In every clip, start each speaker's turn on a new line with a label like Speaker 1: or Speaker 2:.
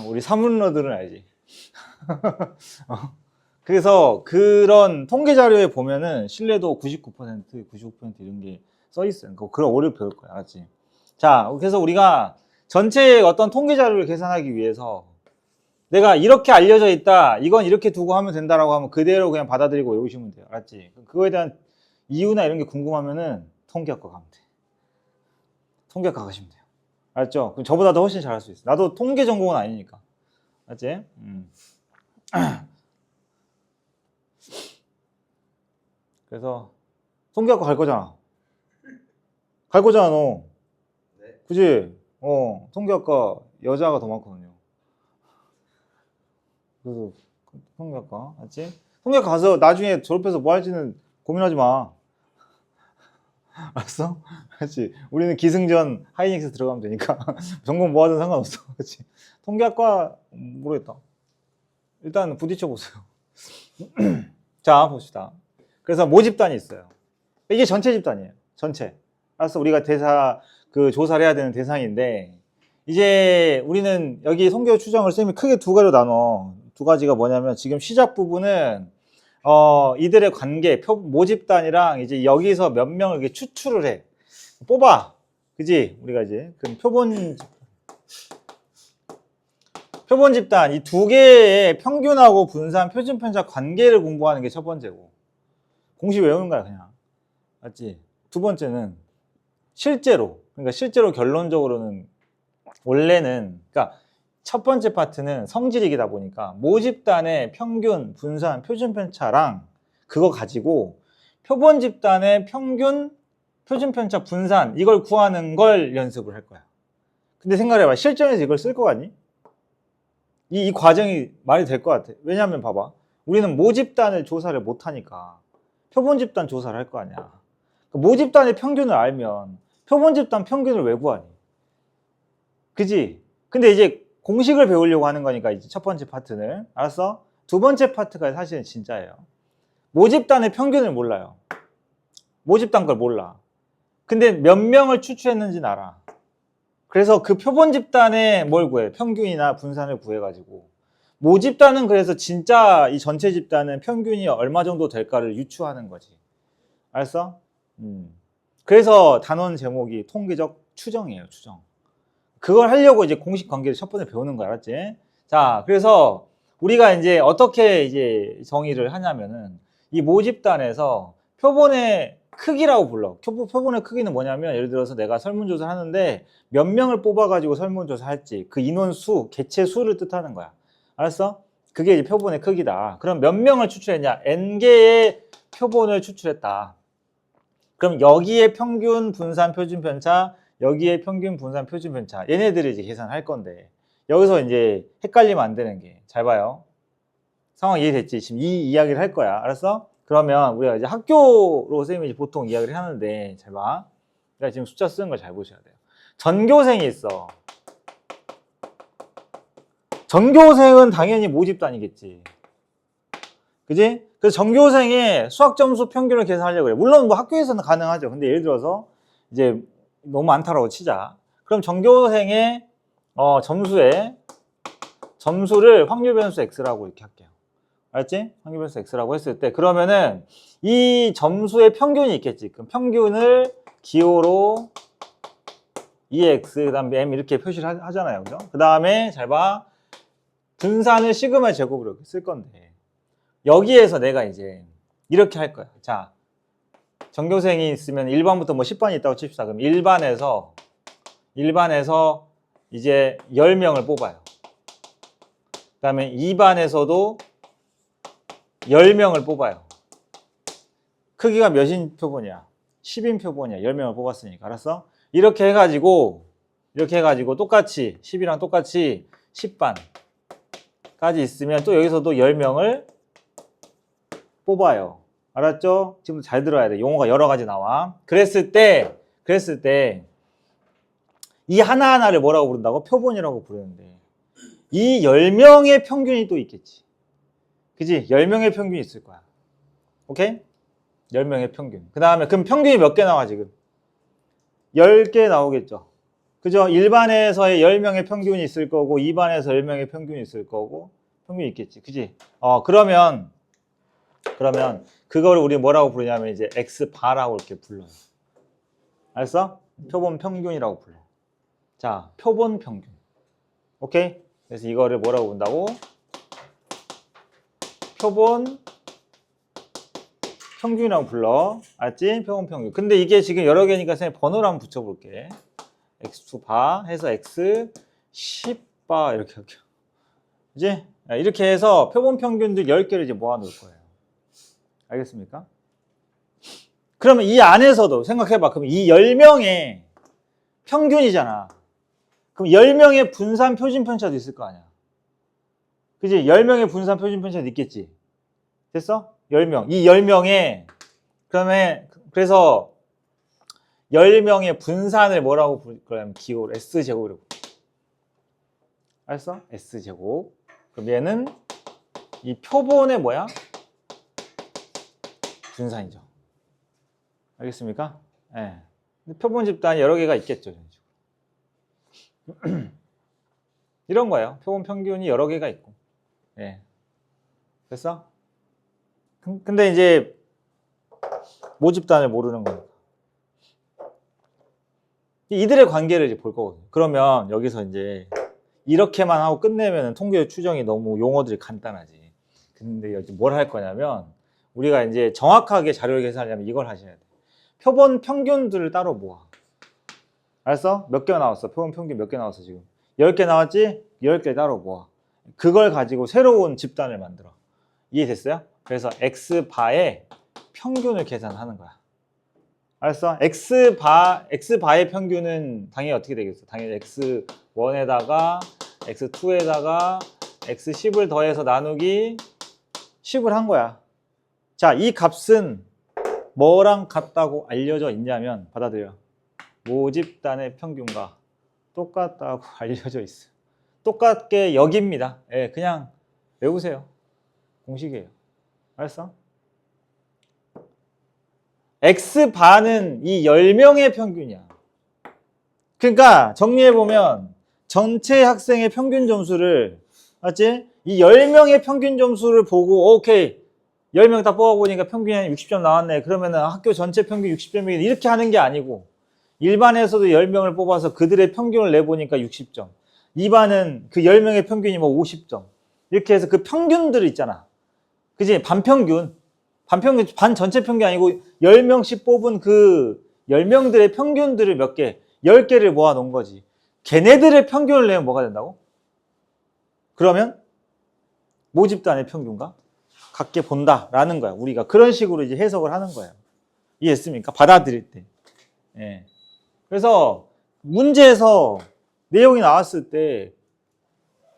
Speaker 1: 우리 사문러들은 알지. 그래서 그런 통계 자료에 보면은 신뢰도 99%, 95% 이런 게 써 있어요. 그런 오류를 배울 거야. 알았지? 자, 그래서 우리가 전체 어떤 통계 자료를 계산하기 위해서 내가 이렇게 알려져 있다, 이건 이렇게 두고 하면 된다라고 하면 그대로 그냥 받아들이고 외우시면 돼요. 알았지? 그거에 대한 이유나 이런 게 궁금하면은 통계학과 가면 돼. 통계학과 가시면 돼요. 알았죠? 그럼 저보다도 훨씬 잘할 수 있어. 나도 통계 전공은 아니니까. 알았지? 그래서 통계학과 갈 거잖아. 갈 거잖아, 너.
Speaker 2: 네.
Speaker 1: 그지? 통계학과 여자가 더 많거든요. 그래서 통계학과, 알지? 통계학과 가서 나중에 졸업해서 뭐 할지는 고민하지 마. 알았어? 그렇지? 우리는 기승전 하이닉스 들어가면 되니까 전공 뭐 하든 상관없어. 그렇지? 통계학과 모르겠다. 일단 부딪혀 보세요. 자, 봅시다. 그래서 모집단이 있어요. 이게 전체 집단이에요. 전체. 알았어? 우리가 조사를 해야 되는 대상인데, 이제 우리는 여기 통계 추정을 쌤이 크게 두 가지로 나눠. 두 가지가 뭐냐면, 지금 시작 부분은 이들의 관계, 모집단이랑 이제 여기서 몇 명을 이렇게 추출을 해. 뽑아. 그지? 우리가 이제 그 표본 집단, 이 두 개의 평균하고 분산, 표준 편차 관계를 공부하는 게 첫 번째고. 공식 외우는 거야, 그냥. 맞지? 두 번째는 실제로, 그러니까 실제로 결론적으로는 원래는, 그러니까 첫 번째 파트는 성질이기다 보니까 모집단의 평균, 분산, 표준 편차랑 그거 가지고 표본 집단의 평균, 표준 편차, 분산 이걸 구하는 걸 연습을 할 거야. 근데 생각해봐. 실전에서 이걸 쓸 거 같니? 이 과정이 말이 될 것 같아. 왜냐하면 봐봐. 우리는 모집단을 조사를 못하니까 표본 집단 조사를 할 거 아니야. 모집단의 평균을 알면 표본 집단 평균을 왜 구하니? 그지? 근데 이제 공식을 배우려고 하는 거니까 이제 첫 번째 파트는. 알았어? 두 번째 파트가 사실은 진짜예요. 모집단의 평균을 몰라요. 모집단 걸 몰라. 근데 몇 명을 추출했는지는 알아. 그래서 그 표본 집단의 뭘 구해? 평균이나 분산을 구해가지고. 모집단은 그래서 진짜 이 전체 집단은 평균이 얼마 정도 될까를 유추하는 거지. 알았어? 그래서 단원 제목이 통계적 추정이에요, 추정. 그걸 하려고 이제 공식 관계를 첫 번째 배우는 거 알았지? 자, 그래서 우리가 이제 어떻게 이제 정의를 하냐면은 이 모집단에서 표본의 크기라고 불러. 표본의 크기는 뭐냐면 예를 들어서 내가 설문조사를 하는데 몇 명을 뽑아가지고 설문조사 할지 그 인원수, 개체 수를 뜻하는 거야. 알았어? 그게 이제 표본의 크기다. 그럼 몇 명을 추출했냐? N개의 표본을 추출했다. 그럼 여기에 평균, 분산, 표준 편차, 여기에 평균, 분산, 표준 편차. 얘네들을 이제 계산할 건데 여기서 이제 헷갈리면 안 되는 게 잘 봐요. 상황 이해됐지? 지금 이 이야기를 할 거야. 알았어? 그러면 우리가 이제 학교로 선생님이 보통 이야기를 하는데 잘 봐. 내가 지금 숫자 쓰는 걸 잘 보셔야 돼요. 전교생이 있어. 전교생은 당연히 모집단이겠지. 그지? 그래서 전교생의 수학 점수 평균을 계산하려고 그래. 물론 뭐 학교에서는 가능하죠. 근데 예를 들어서 이제 너무 많다라고 치자. 그럼 전교생의 점수를 확률 변수 x라고 이렇게 할게요. 알았지? 확률 변수 x라고 했을 때 그러면은 이 점수의 평균이 있겠지. 그럼 평균을 기호로 2x 그다음에 m 이렇게 표시를 하잖아요. 그죠? 그다음에 잘 봐. 분산을 시그마 제곱으로 쓸 건데 여기에서 내가 이제 이렇게 할 거야. 자, 전교생이 있으면 1반부터 뭐 10반이 있다고 칩시다. 그럼 1반에서 이제 10명을 뽑아요. 그 다음에 2반에서도 10명을 뽑아요. 크기가 몇인 표본이야? 10인 표본이야. 10명을 뽑았으니까. 알았어? 이렇게 해가지고 똑같이 10이랑 똑같이 10반까지 있으면 또 여기서도 10명을 뽑아요. 알았죠? 지금 잘 들어야 돼. 용어가 여러 가지 나와. 그랬을 때 이 하나하나를 뭐라고 부른다고? 표본이라고 부르는데 이 10명의 평균이 또 있겠지. 그지? 10명의 평균이 있을 거야. 오케이? 10명의 평균. 그 다음에 그럼 평균이 몇 개 나와 지금? 10개 나오겠죠. 그죠? 1반에서의 10명의 평균이 있을 거고 2반에서 10명의 평균이 있을 거고 평균이 있겠지. 그지? 그러면 그거를 우리 뭐라고 부르냐면 이제 X바라고 이렇게 불러요. 알았어? 표본 평균이라고 불러. 자, 표본 평균. 오케이? 그래서 이거를 뭐라고 본다고? 표본 평균이라고 불러. 알았지? 표본 평균. 근데 이게 지금 여러 개니까 선생님 번호를 한번 붙여볼게. X2바 해서 X10바 이렇게 할게요. 그지? 이렇게 해서 표본 평균들 10개를 이제 모아놓을 거예요. 알겠습니까? 그러면 이 안에서도 생각해봐. 그럼 이 10명의 평균이잖아. 그럼 10명의 분산 표준 편차도 있을 거 아니야. 그지? 10명의 분산 표준 편차도 있겠지. 됐어? 10명. 이 10명의 그래서 10명의 분산을 뭐라고 부르냐면 기호로 S제곱이라고. 알았어? S제곱. 그럼 얘는 이 표본의 뭐야? 분산이죠. 알겠습니까? 예. 네. 표본 집단이 여러 개가 있겠죠. 이런 거예요. 표본 평균이 여러 개가 있고. 예. 됐어? 근데 이제 모집단을 모르는 거니까. 이들의 관계를 이제 볼 거거든요. 그러면 여기서 이제 이렇게만 하고 끝내면 통계 추정이 너무 용어들이 간단하지. 근데 여기 뭘 할 거냐면 우리가 이제 정확하게 자료를 계산하려면 이걸 하셔야 돼. 표본 평균들을 따로 모아. 알았어? 몇 개 나왔어? 표본 평균 몇 개 나왔어 지금? 10개 나왔지? 10개 따로 모아. 그걸 가지고 새로운 집단을 만들어. 이해됐어요? 그래서 X바의 평균을 계산하는 거야. 알았어? X바의 평균은 당연히 어떻게 되겠어? 당연히 X1에다가 X2에다가 X10을 더해서 나누기 10을 한 거야. 자, 이 값은 뭐랑 같다고 알려져 있냐면 받아들여. 모집단의 평균과 똑같다고 알려져 있어요. 똑같게 여깁니다. 예, 그냥 외우세요. 공식이에요. 알았어? X반은 이 10명의 평균이야. 그러니까 정리해보면 전체 학생의 평균 점수를, 맞지? 이 10명의 평균 점수를 보고 오케이 10명 다 뽑아보니까 평균이 한 60점 나왔네. 그러면은 학교 전체 평균 60점이겠네. 이렇게 하는 게 아니고 일반에서도 10명을 뽑아서 그들의 평균을 내보니까 60점. 2반은 그 10명의 평균이 뭐 50점. 이렇게 해서 그 평균들 있잖아. 그지? 반평균, 반 전체 평균이 아니고 10명씩 뽑은 그 10명들의 평균들을 몇 개, 10개를 모아 놓은 거지. 걔네들의 평균을 내면 뭐가 된다고? 그러면 모집단의 평균과 같게 본다라는 거야. 우리가 그런 식으로 이제 해석을 하는 거예요. 이해했습니까? 받아들일 때. 예. 그래서 문제에서 내용이 나왔을 때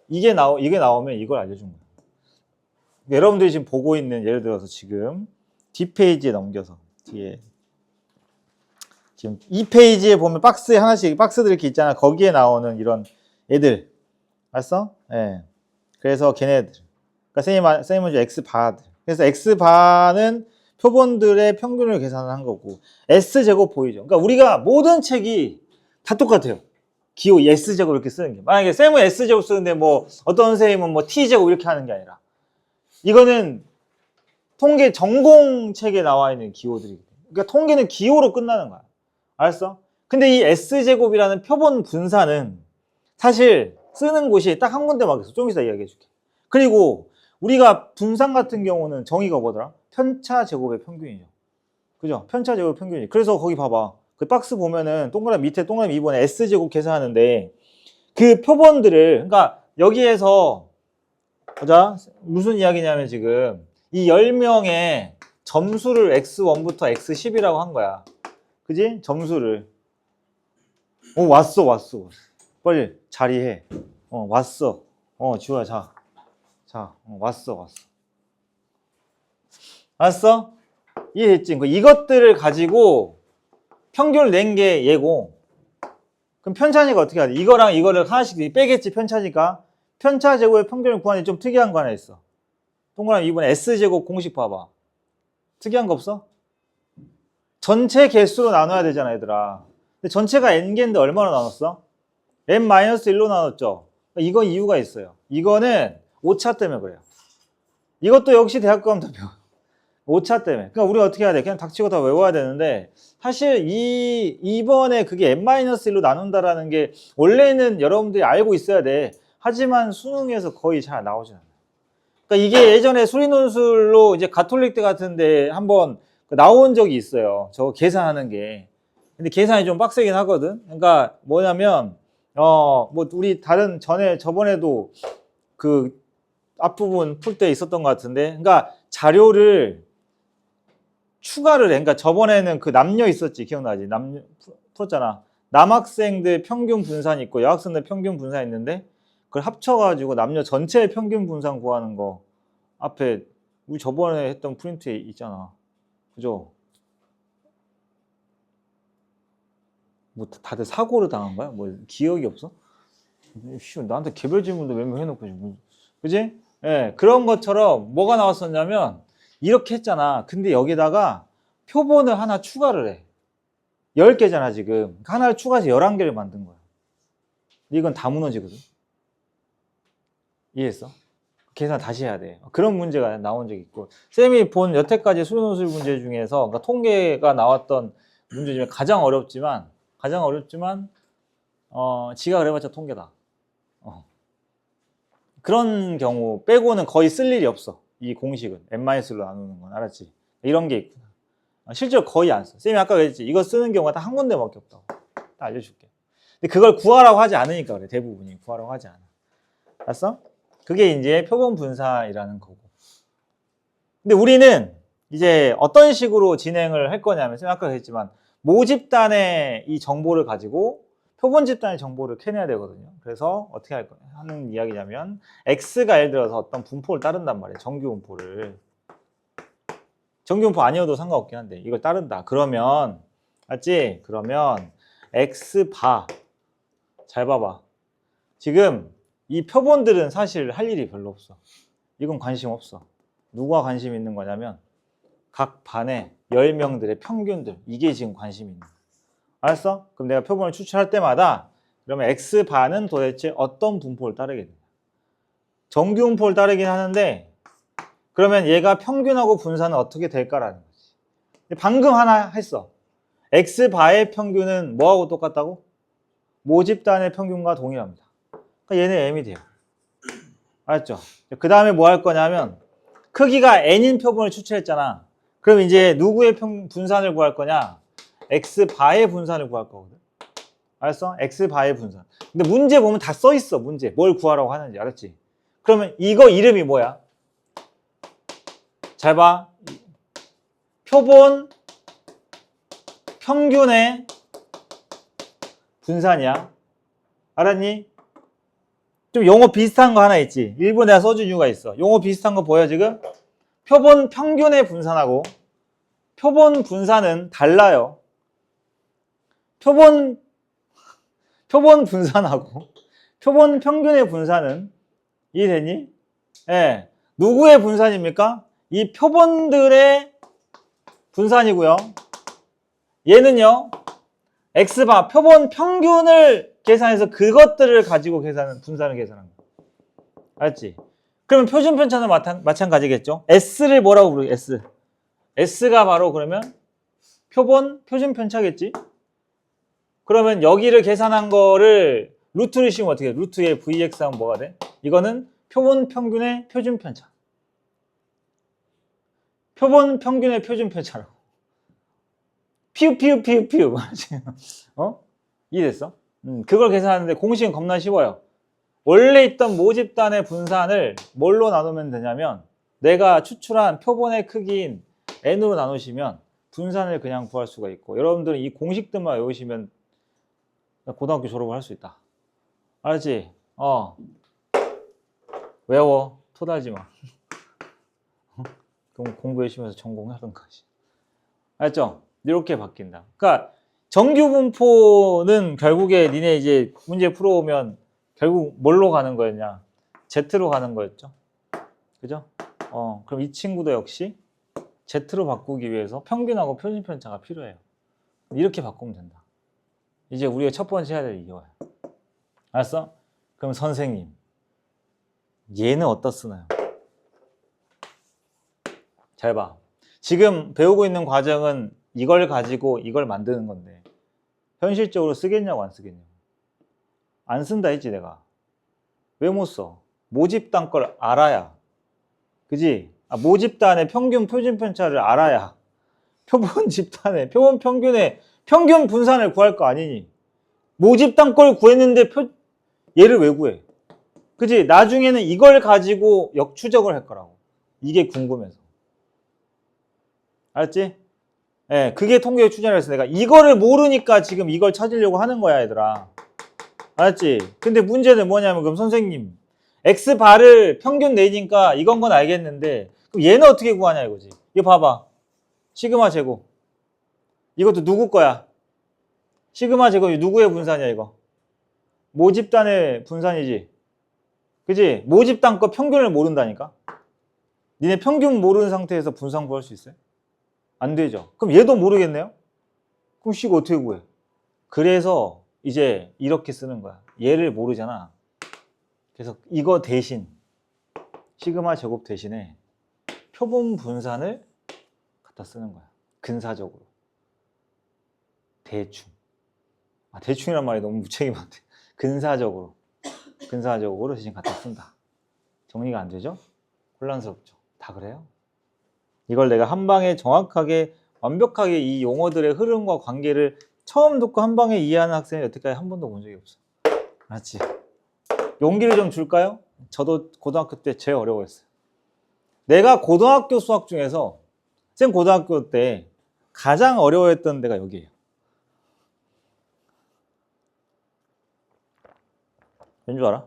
Speaker 1: 이게 나오면 이걸 알려준 거예요. 여러분들이 지금 보고 있는, 예를 들어서 지금 뒷페이지에 넘겨서 뒤에 지금 이 페이지에 보면 박스에 하나씩 박스들 이렇게 있잖아. 거기에 나오는 이런 애들, 알았어? 예. 그래서 걔네들, 그러니까 선생님은 이제 X바들. 그래서 X바는 표본들의 평균을 계산한 거고, S제곱 보이죠? 그러니까 우리가 모든 책이 다 똑같아요. 기호 S제곱 이렇게 쓰는 게. 만약에 쌤은 S제곱 쓰는데 뭐 어떤 선생님은 뭐 T제곱 이렇게 하는 게 아니라, 이거는 통계 전공 책에 나와 있는 기호들이거든. 그러니까 통계는 기호로 끝나는 거야. 알았어? 근데 이 S제곱이라는 표본 분산은 사실 쓰는 곳이 딱 한 군데만 있어. 좀 이따 이야기해 줄게. 그리고 우리가 분산 같은 경우는 정의가 뭐더라? 편차 제곱의 평균이죠. 그죠? 편차 제곱 평균이. 그래서 거기 봐봐. 그 박스 보면은 밑에 동그라미 2번에 S제곱 계산하는데 그 표본들을, 그러니까 여기에서 보자. 무슨 이야기냐면 지금 이 10명의 점수를 X1부터 X10이라고 한 거야. 그지? 점수를. 왔어. 빨리 자리해. 왔어. 지호야, 자, 왔어. 알았어? 이해했지? 이것들을 가지고 평균을 낸 게 얘고, 그럼 편차니까 어떻게 하지? 이거랑 이거를 하나씩 빼겠지, 편차니까. 편차 제곱의 평균을 구하는 좀 특이한 거 하나 있어. 동그라미 2번에 S제곱 공식 봐봐. 특이한 거 없어? 전체 개수로 나눠야 되잖아, 얘들아. 근데 전체가 N개인데 얼마나 나눴어? n-1로 나눴죠. 이거 이유가 있어요. 이거는 오차 때문에 그래요. 이것도 역시 대학 가면 다 배워요. 오차 때문에. 그러니까 우리 어떻게 해야 돼? 그냥 닥치고 다 외워야 되는데 사실 이번에 그게 n-1로 나눈다라는 게 원래는 여러분들이 알고 있어야 돼. 하지만 수능에서 거의 잘 나오지 않아요. 그러니까 이게 예전에 수리논술로 이제 가톨릭 대 같은데 한번 나온 적이 있어요. 저거 계산하는 게. 근데 계산이 좀 빡세긴 하거든. 그러니까 뭐냐면 뭐 우리 다른 저번에도 그 앞부분 풀 때 있었던 것 같은데, 그러니까 자료를 추가를 해. 그러니까 저번에는 그 남녀 있었지, 기억나지? 남녀 풀었잖아. 남학생들 평균 분산이 있고 여학생들 평균 분산이 있는데 그걸 합쳐가지고 남녀 전체의 평균 분산 구하는 거 앞에 우리 저번에 했던 프린트에 있잖아. 그죠? 뭐 다들 사고를 당한 거야? 뭐 기억이 없어? 나한테 개별 질문도 몇 명 해놓고 지금. 그지? 예, 그런 것처럼 뭐가 나왔었냐면 이렇게 했잖아. 근데 여기다가 표본을 하나 추가를 해. 10개잖아 지금. 하나를 추가해서 11개를 만든 거야. 이건 다 무너지거든. 이해했어? 계산 다시 해야 돼. 그런 문제가 나온 적이 있고, 쌤이 본 여태까지 수능논술 문제 중에서 그러니까 통계가 나왔던 문제 중에 가장 어렵지만 지각을 해봤자 통계다. 그런 경우 빼고는 거의 쓸 일이 없어. 이 공식은 n-로 나누는 건. 알았지? 이런 게 있구나. 실제로 거의 안 써. 쌤이 아까 그랬지, 이거 쓰는 경우가 딱 한 군데밖에 없다고. 딱 알려줄게. 근데 그걸 구하라고 하지 않으니까 그래. 대부분이 구하라고 하지 않아. 알았어? 그게 이제 표본 분사이라는 거고. 근데 우리는 이제 어떤 식으로 진행을 할 거냐면, 쌤 아까 그랬지만 모집단의 이 정보를 가지고 표본 집단의 정보를 캐내야 되거든요. 그래서 어떻게 하는 이야기냐면, X가 예를 들어서 어떤 분포를 따른단 말이에요. 정규 분포를. 정규 분포 아니어도 상관없긴 한데 이걸 따른다. 그러면 맞지? 그러면 X바, 잘 봐봐. 지금 이 표본들은 사실 할 일이 별로 없어. 이건 관심 없어. 누가 관심 있는 거냐면 각 반의 10명들의 평균들. 이게 지금 관심이 있는 거야. 알았어? 그럼 내가 표본을 추출할 때마다 그러면 X반은 도대체 어떤 분포를 따르게 되냐. 정규 분포를 따르긴 하는데 그러면 얘가 평균하고 분산은 어떻게 될까라는 거지. 방금 하나 했어. X바의 평균은 뭐하고 똑같다고? 모집단의 평균과 동일합니다. 그러니까 얘는 M이 돼요. 알았죠? 그 다음에 뭐 할 거냐면 크기가 N인 표본을 추출했잖아. 그럼 이제 누구의 분산을 구할 거냐? X바의 분산을 구할 거거든. 알았어? X바의 분산. 근데 문제 보면 다 써 있어. 문제. 뭘 구하라고 하는지. 알았지? 그러면 이거 이름이 뭐야? 잘 봐. 표본 평균의 분산이야. 알았니? 좀 용어 비슷한 거 하나 있지. 일부 내가 써준 이유가 있어. 용어 비슷한 거 보여 지금? 표본 평균의 분산하고 표본 분산은 달라요. 표본 분산하고 표본 평균의 분산은 이해되니? 예. 누구의 분산입니까? 이 표본들의 분산이고요. 얘는요. X바 표본 평균을 계산해서 그것들을 가지고 분산을 계산한 거. 알았지? 그러면 표준 편차는 마찬가지겠죠? S를 뭐라고 부르게? S. S가 바로 그러면 표준 편차겠지? 그러면 여기를 계산한 거를 루트를 씌우면 어떻게 해? 루트의 Vx 하면 뭐가 돼? 이거는 표본 평균의 표준 편차. 표본 평균의 표준 편차라고. 피우. 이해됐어? 그걸 계산하는데 공식은 겁나 쉬워요. 원래 있던 모집단의 분산을 뭘로 나누면 되냐면 내가 추출한 표본의 크기인 n으로 나누시면 분산을 그냥 구할 수가 있고, 여러분들은 이 공식들만 외우시면 고등학교 졸업을 할 수 있다. 알았지? 외워. 토달지 마. 그럼 공부 열심히 해서 전공하던가. 알았죠? 이렇게 바뀐다. 그러니까 정규 분포는 결국에 니네 이제 문제 풀어오면 결국 뭘로 가는 거였냐? Z로 가는 거였죠. 그죠? 그럼 이 친구도 역시 Z로 바꾸기 위해서 평균하고 표준 편차가 필요해요. 이렇게 바꾸면 된다. 이제 우리가 첫 번째 해야 될 이거야. 알았어? 그럼 선생님, 얘는 어디다 쓰나요? 잘 봐. 지금 배우고 있는 과정은 이걸 가지고 이걸 만드는 건데 현실적으로 쓰겠냐고 안 쓰겠냐고. 안 쓴다 했지 내가. 왜 못 써? 모집단 걸 알아야. 그지? 모집단의 평균 표준 편차를 알아야 표본 집단의 표본 평균의 평균 분산을 구할 거 아니니. 모집단 걸 구했는데 얘를 왜 구해? 그지? 나중에는 이걸 가지고 역추적을 할 거라고. 이게 궁금해서. 알았지? 예, 그게 통계 추진을 했어. 내가 이거를 모르니까 지금 이걸 찾으려고 하는 거야, 얘들아. 알았지? 근데 문제는 뭐냐면, 그럼 선생님, X바를 평균 내니까 이건 건 알겠는데, 그럼 얘는 어떻게 구하냐 이거지. 이거 봐봐. 시그마 제곱. 이것도 누구 거야? 시그마 제곱이 누구의 분산이야, 이거? 모집단의 분산이지. 그지? 모집단 거 평균을 모른다니까? 니네 평균 모르는 상태에서 분산 구할 수 있어요? 안 되죠. 그럼 얘도 모르겠네요? 그럼 이거 어떻게 구해? 그래서 이제 이렇게 쓰는 거야. 얘를 모르잖아. 그래서 이거 대신 시그마 제곱 대신에 표본 분산을 갖다 쓰는 거야. 근사적으로. 대충. 대충이란 말이 너무 무책임한데. 근사적으로 대신 갖다 쓴다. 정리가 안 되죠? 혼란스럽죠? 다 그래요? 이걸 내가 한 방에 정확하게 완벽하게 이 용어들의 흐름과 관계를 처음 듣고 한 방에 이해하는 학생이 여태까지 한 번도 본 적이 없어. 맞지? 용기를 좀 줄까요? 저도 고등학교 때 제일 어려워했어요. 내가 고등학교 수학 중에서 쌤 고등학교 때 가장 어려워했던 데가 여기예요. 왠 줄 알아?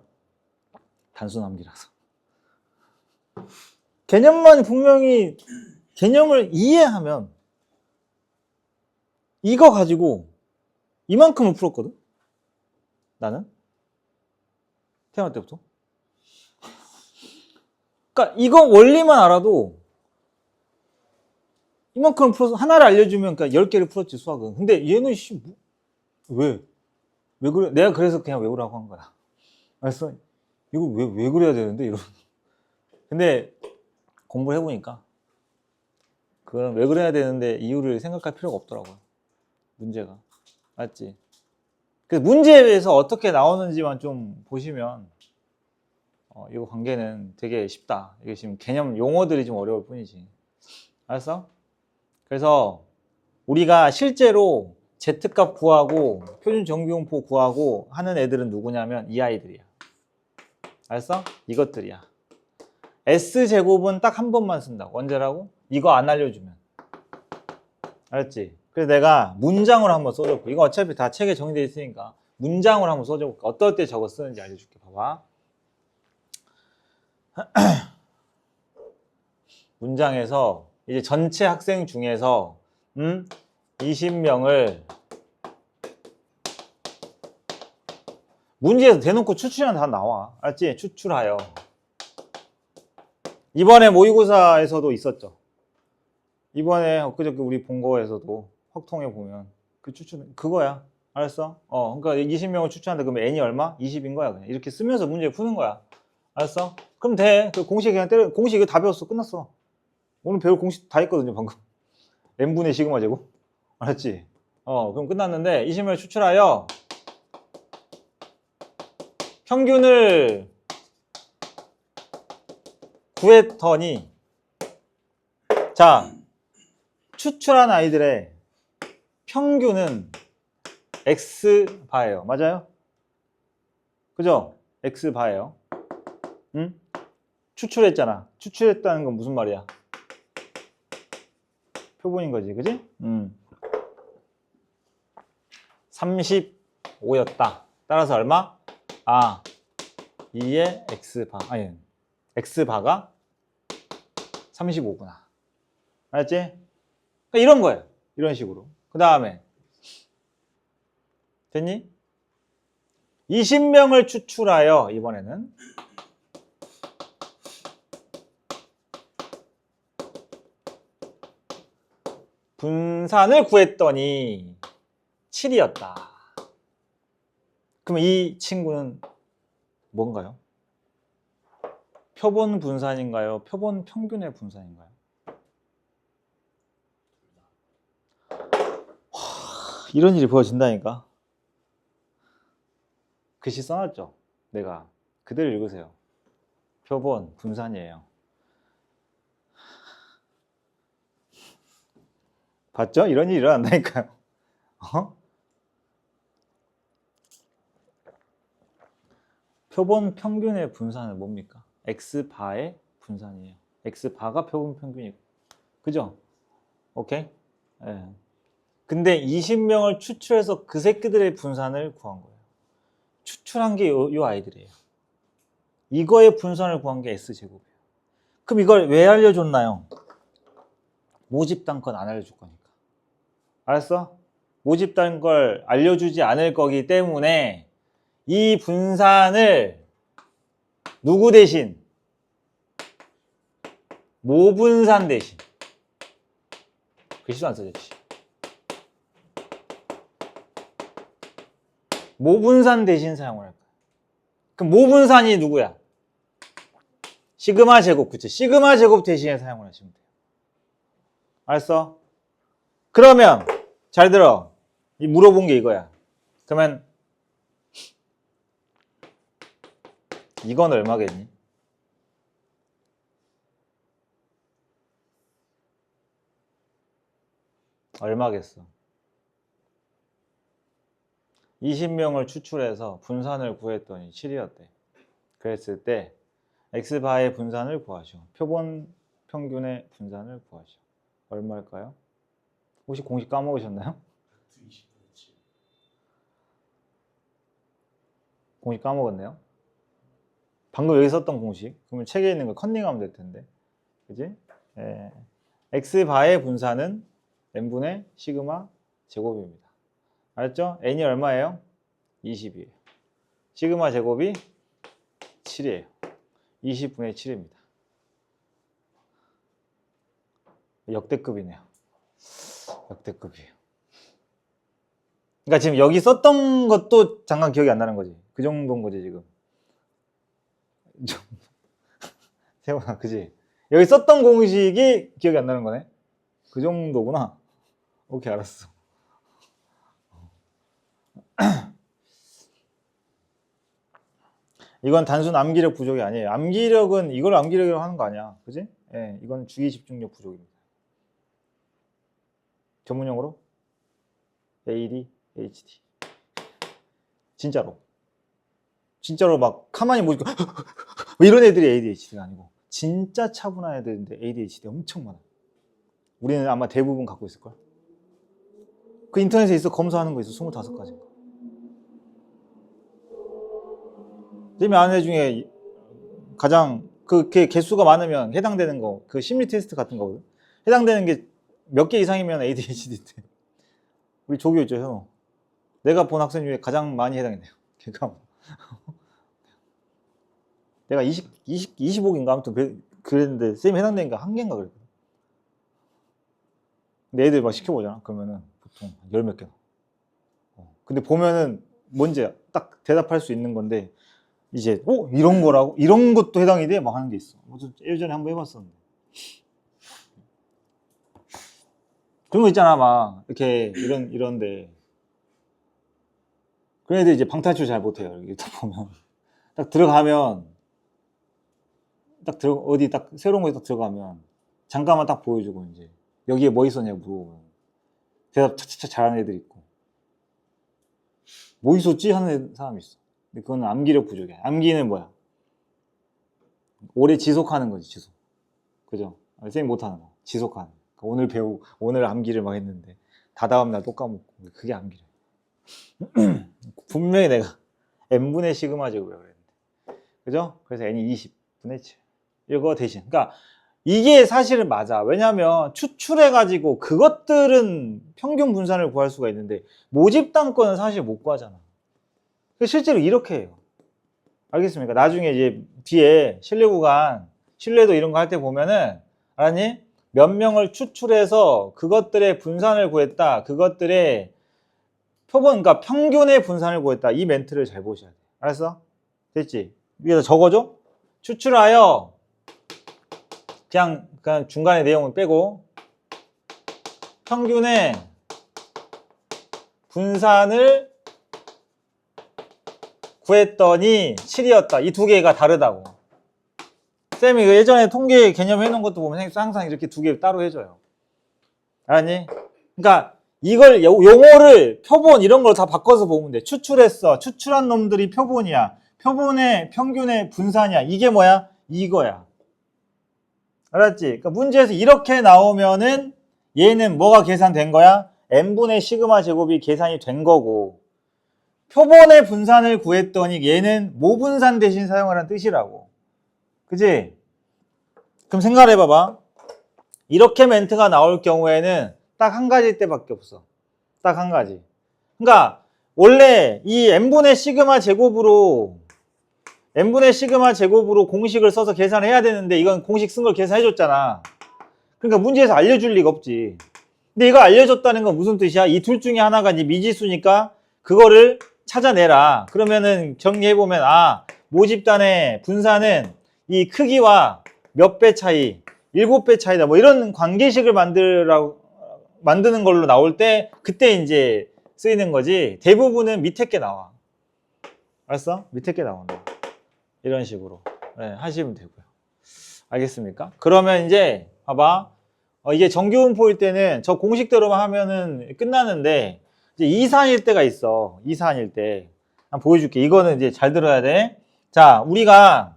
Speaker 1: 단순함기라서. 개념만 분명히 개념을 이해하면 이거 가지고 이만큼을 풀었거든? 나는? 태어날 때부터. 그러니까 이거 원리만 알아도 이만큼을 풀어서 하나를 알려주면 그러니까 10개를 풀었지 수학은. 근데 얘는 왜 그래? 내가 그래서 그냥 외우라고 한 거야. 그래서 이거 왜 그래야 되는데? 이런. 근데 공부를 해보니까 그건 왜 그래야 되는데 이유를 생각할 필요가 없더라고요. 문제가. 맞지? 그래서 문제에서 어떻게 나오는지만 좀 보시면 이거 관계는 되게 쉽다. 이게 지금 개념 용어들이 좀 어려울 뿐이지. 알았어? 그래서 우리가 실제로 Z값 구하고 표준 정비용포 구하고 하는 애들은 누구냐면 이 아이들이야. 알았어? 이것들이야. S제곱은 딱 한 번만 쓴다고. 언제라고? 이거 안 알려주면. 알았지? 그래서 내가 문장으로 한번 써줬고, 이거 어차피 다 책에 정리되어 있으니까 문장으로 한번 써줘볼게. 어떨 때 저거 쓰는지 알려줄게. 봐봐. 문장에서 이제 전체 학생 중에서 20명을 문제에서 대놓고 추출하면 다 나와. 알았지? 추출하여. 이번에 모의고사에서도 있었죠. 이번에 엊그저께 우리 본 거에서도 확통해 보면 그 추출 그거야. 알았어? 그러니까 20명을 추출한다. 그러면 n이 얼마? 20인 거야. 그냥 이렇게 쓰면서 문제 푸는 거야. 알았어? 그럼 돼. 그 공식 그냥 때려. 공식 이거 다 배웠어. 끝났어. 오늘 배울 공식 다 했거든요. 방금. n분의 시그마 제곱. 알았지? 그럼 끝났는데 20명을 추출하여 평균을 구했더니 자, 추출한 아이들의 평균은 X바예요. 맞아요? 그죠? X바예요. 응? 추출했잖아. 추출했다는 건 무슨 말이야? 표본인 거지. 그지? 35였다. 따라서 얼마? 2의 X바. 아니, X바가 35구나. 알았지? 그러니까 이런 거예요. 이런 식으로. 그 다음에 됐니? 20명을 추출하여 이번에는 분산을 구했더니 7이었다. 그럼 이 친구는 뭔가요? 표본 분산인가요? 표본 평균의 분산인가요? 이런 일이 벌어진다니까. 글씨 써놨죠? 내가 그대로 읽으세요. 표본 분산이에요. 봤죠? 이런 일이 일어난다니까요. 표본 평균의 분산은 뭡니까? X바의 분산이에요. X바가 표본 평균이고. 그죠? 오케이? 예. 근데 20명을 추출해서 그 새끼들의 분산을 구한 거예요. 추출한 게 요 아이들이에요. 이거의 분산을 구한 게 S제곱이에요. 그럼 이걸 왜 알려줬나요? 모집단 건 안 알려줄 거니까. 알았어? 모집단 걸 알려주지 않을 거기 때문에 이 분산을 누구 대신? 모분산 대신. 글씨도 안 써졌지. 모분산 대신 사용을 할 거야. 그럼 모분산이 누구야? 시그마 제곱, 그치? 시그마 제곱 대신에 사용을 하시면 돼요. 알았어? 그러면 잘 들어. 물어본 게 이거야. 그러면 이건 얼마겠니? 얼마겠어? 20명을 추출해서 분산을 구했더니 7이었대. 그랬을 때 X바의 분산을 구하시오. 표본 평균의 분산을 구하시오. 얼마일까요? 혹시 공식 까먹으셨나요? 공식 까먹었네요. 방금 여기 썼던 공식. 그러면 책에 있는 거 컨닝하면 될 텐데. 그지? 예. X바의 분산은 n분의 시그마 제곱입니다. 알았죠? n이 얼마예요? 20이에요. 시그마 제곱이 7이에요. 20분의 7입니다. 역대급이네요. 역대급이에요. 그러니까 지금 여기 썼던 것도 잠깐 기억이 안 나는 거지. 그 정도인 거지 지금. 세훈아, 그지? 여기 썼던 공식이 기억이 안 나는 거네. 그 정도구나. 오케이, 알았어. 이건 단순 암기력 부족이 아니에요. 암기력은 이걸 암기력이라고 하는 거 아니야. 그지? 예, 이건 주의 집중력 부족입니다. 전문용어로 ADHD. 진짜로 막 가만히 뭐 이런 애들이 ADHD가 아니고 진짜 차분한 애들인데 ADHD 엄청 많아. 우리는 아마 대부분 갖고 있을걸. 그 인터넷에 있어. 검사하는 거 있어. 25가지인가. 쌤이 아는 애 중에 가장 그 개수가 많으면 해당되는 거, 그 심리 테스트 같은 거거든. 해당되는 게 몇 개 이상이면 ADHD인데. 우리 조교 있죠, 현호. 내가 본 학생 중에 가장 많이 해당했네요. 걔가 내가 25개인가 아무튼 그랬는데 쌤이 해당되니까 1개인가 그랬거든. 근데 애들 막 시켜보잖아. 그러면은 보통 10몇 개. 근데 보면은 뭔지 딱 대답할 수 있는 건데 이제 이런 거라고? 이런 것도 해당이 돼? 막 하는 게 있어. 예전에 한번 해봤었는데. 그런 거 있잖아, 막 이렇게 이런데 그런 애들 이제 방탈출 잘 못해요. 이렇게 딱 보면 딱 들어가면 어디 딱 새로운 거에 딱 들어가면 잠깐만 딱 보여주고 이제 여기에 뭐 있었냐고 물어보면 대답 차차차 잘하는 애들 있고 뭐 있었지 하는 사람이 있어. 근데 그건 암기력 부족이야. 암기는 뭐야? 오래 지속하는 거지, 지속. 그죠? 쌤이 못하는 거. 지속하는 거. 오늘 암기를 막 했는데 다다음 날 또 까먹고. 그게 암기력. 분명히 내가 n분의 시그마 제곱이라고 그랬는데. 그죠? 그래서 n이 20분의 7. 이거 대신. 그러니까 이게 사실은 맞아. 왜냐면 추출해가지고 그것들은 평균 분산을 구할 수가 있는데 모집단 거는 사실 못 구하잖아. 실제로 이렇게 해요. 알겠습니까? 나중에 이제 뒤에 신뢰 구간, 신뢰도 이런 거 할 때 보면은 알았니? 몇 명을 추출해서 그것들의 분산을 구했다. 그것들의 그러니까 평균의 분산을 구했다. 이 멘트를 잘 보셔야 돼. 알았어? 됐지? 위에다 적어줘. 추출하여 그냥 중간에 내용을 빼고 평균의 분산을 구했더니 7이었다. 이 두 개가 다르다고. 쌤이 예전에 통계 개념 해놓은 것도 보면 항상 이렇게 두 개 따로 해줘요. 알았니? 그러니까 이걸 용어를 표본 이런 걸 다 바꿔서 보면 돼. 추출했어. 추출한 놈들이 표본이야. 표본의 평균의 분산이야. 이게 뭐야? 이거야. 알았지? 그러니까 문제에서 이렇게 나오면은 얘는 뭐가 계산된 거야? n분의 시그마 제곱이 계산이 된 거고 표본의 분산을 구했더니 얘는 모분산 대신 사용하라는 뜻이라고. 그지? 그럼 생각을 해봐봐. 이렇게 멘트가 나올 경우에는 딱 한 가지 때밖에 없어. 딱 한 가지. 그러니까 원래 이 n분의 시그마 제곱으로 공식을 써서 계산해야 되는데 이건 공식 쓴 걸 계산해줬잖아. 그러니까 문제에서 알려줄 리가 없지. 근데 이거 알려줬다는 건 무슨 뜻이야? 이 둘 중에 하나가 이제 미지수니까 그거를 찾아내라. 그러면은 정리해보면 모집단의 분산은 이 크기와 몇 배 차이, 7배 차이다. 뭐 이런 관계식을 만드는 걸로 나올 때 그때 이제 쓰이는 거지. 대부분은 밑에 게 나와. 알았어? 밑에 게 나온다. 이런 식으로 하시면 되고요. 알겠습니까? 그러면 이제 봐봐. 이게 정규분포일 때는 저 공식대로만 하면은 끝나는데 이제 이산일 때가 있어. 이산일 때. 한번 보여줄게. 이거는 이제 잘 들어야 돼. 자, 우리가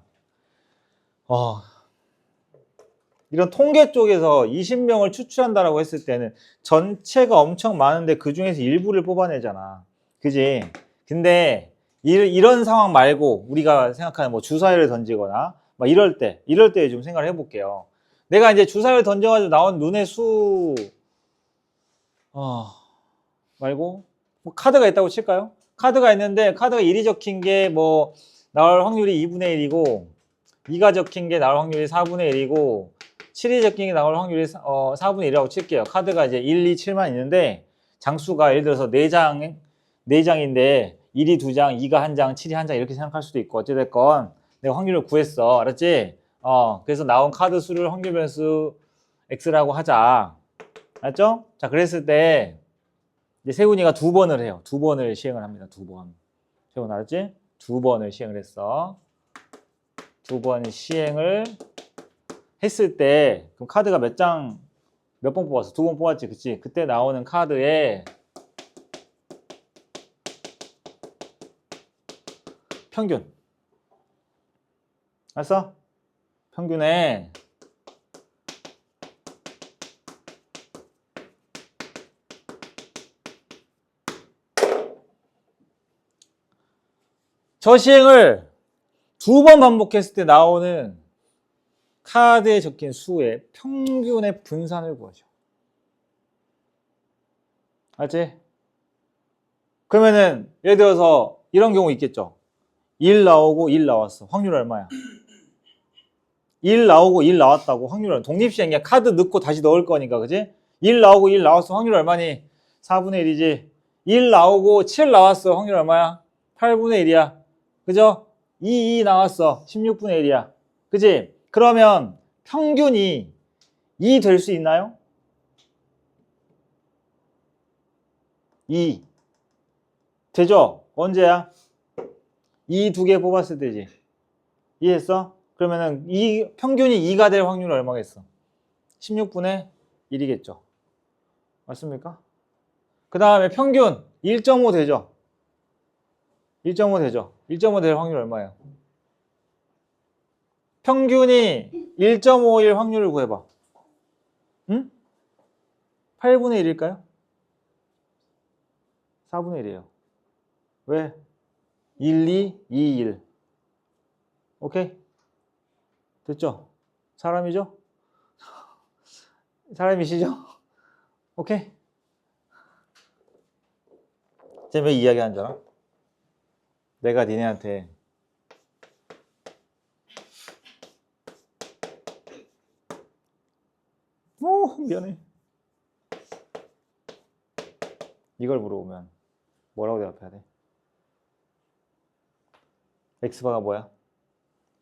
Speaker 1: 이런 통계 쪽에서 20명을 추출한다라고 했을 때는 전체가 엄청 많은데 그 중에서 일부를 뽑아내잖아. 그지? 근데 이런 상황 말고 우리가 생각하는 뭐 주사위를 던지거나 막 이럴 때 좀 생각을 해볼게요. 내가 이제 주사위를 던져가지고 나온 눈의 수 말고 뭐 카드가 있다고 칠까요? 카드가 있는데 카드가 1이 적힌 게 뭐 나올 확률이 2분의 1이고 2가 적힌 게 나올 확률이 4분의 1이고 7이 적힌 게 나올 확률이 4분의 1이라고 칠게요. 카드가 이제 1, 2, 7만 있는데 장수가 예를 들어서 4장인데 1이 2장, 2가 1장, 7이 1장 이렇게 생각할 수도 있고 어찌됐건 내가 확률을 구했어. 알았지? 그래서 나온 카드 수를 확률 변수 x라고 하자. 알았죠? 자, 그랬을 때 이제 세훈이가 2번을 해요. 2번을 시행을 합니다. 2번. 세훈 알았지? 2번을 시행을 했어. 2번 시행을 했을 때 그럼 카드가 몇 번 뽑았어? 2번 뽑았지, 그치? 그때 나오는 카드의 평균. 알았어? 평균에 저 시행을 2번 반복했을 때 나오는 카드에 적힌 수의 평균의 분산을 구하죠. 알지? 그러면은 예를 들어서 이런 경우 있겠죠. 1 나오고 1 나왔어. 확률 얼마야? 1 나오고 1 나왔다고 확률은 독립시행이야. 카드 넣고 다시 넣을 거니까, 그지? 1 나오고 1 나왔어. 확률 얼마니? 4분의 1이지. 1 나오고 7 나왔어. 확률 얼마야? 8분의 1이야. 그죠? 2 나왔어. 16분의 1이야. 그지? 그러면 평균이 2 될 수 있나요? 2. 되죠? 언제야? 2 두 개 뽑았을 때지. 이해했어? 그러면은 평균이 2가 될 확률은 얼마겠어? 16분의 1이겠죠. 맞습니까? 그 다음에 평균 1.5 되죠? 1.5 되죠? 1.5 될 확률 얼마예요? 평균이 1.5일 확률을 구해봐. 응? 8분의 1일까요? 4분의 1이에요. 왜? 1, 2, 2, 1. 오케이? 됐죠? 사람이죠? 사람이시죠? 오케이? 쟤 왜 이야기하는 줄 알아? 내가 니네한테 미안해. 이걸 물어보면 뭐라고 대답해야 돼? x바가 뭐야?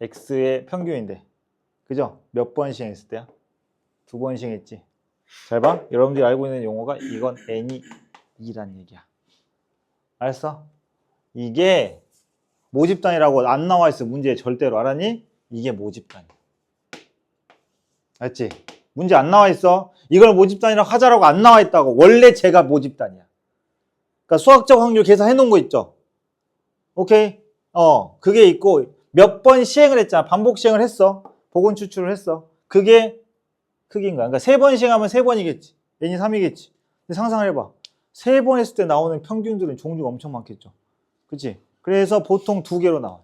Speaker 1: x의 평균인데. 그죠? 몇 번 시행했을 때야? 2번 시행했지. 잘 봐. 여러분들이 알고 있는 용어가 이건 n이 2란 얘기야. 알았어? 이게 모집단이라고 안 나와 있어. 문제에 절대로. 알았니? 이게 모집단이야. 알았지? 문제 안 나와 있어. 이걸 모집단이라고 하자라고 안 나와 있다고. 원래 제가 모집단이야. 그러니까 수학적 확률 계산해 놓은 거 있죠? 오케이? 그게 있고 몇 번 시행을 했잖아. 반복 시행을 했어. 복원 추출을 했어. 그게 크기인 거야. 그러니까 3번 시행하면 3번이겠지. n이 3이겠지. 근데 상상을 해봐. 3번 했을 때 나오는 평균들은 종류가 엄청 많겠죠. 그치? 그래서 보통 2개로 나와.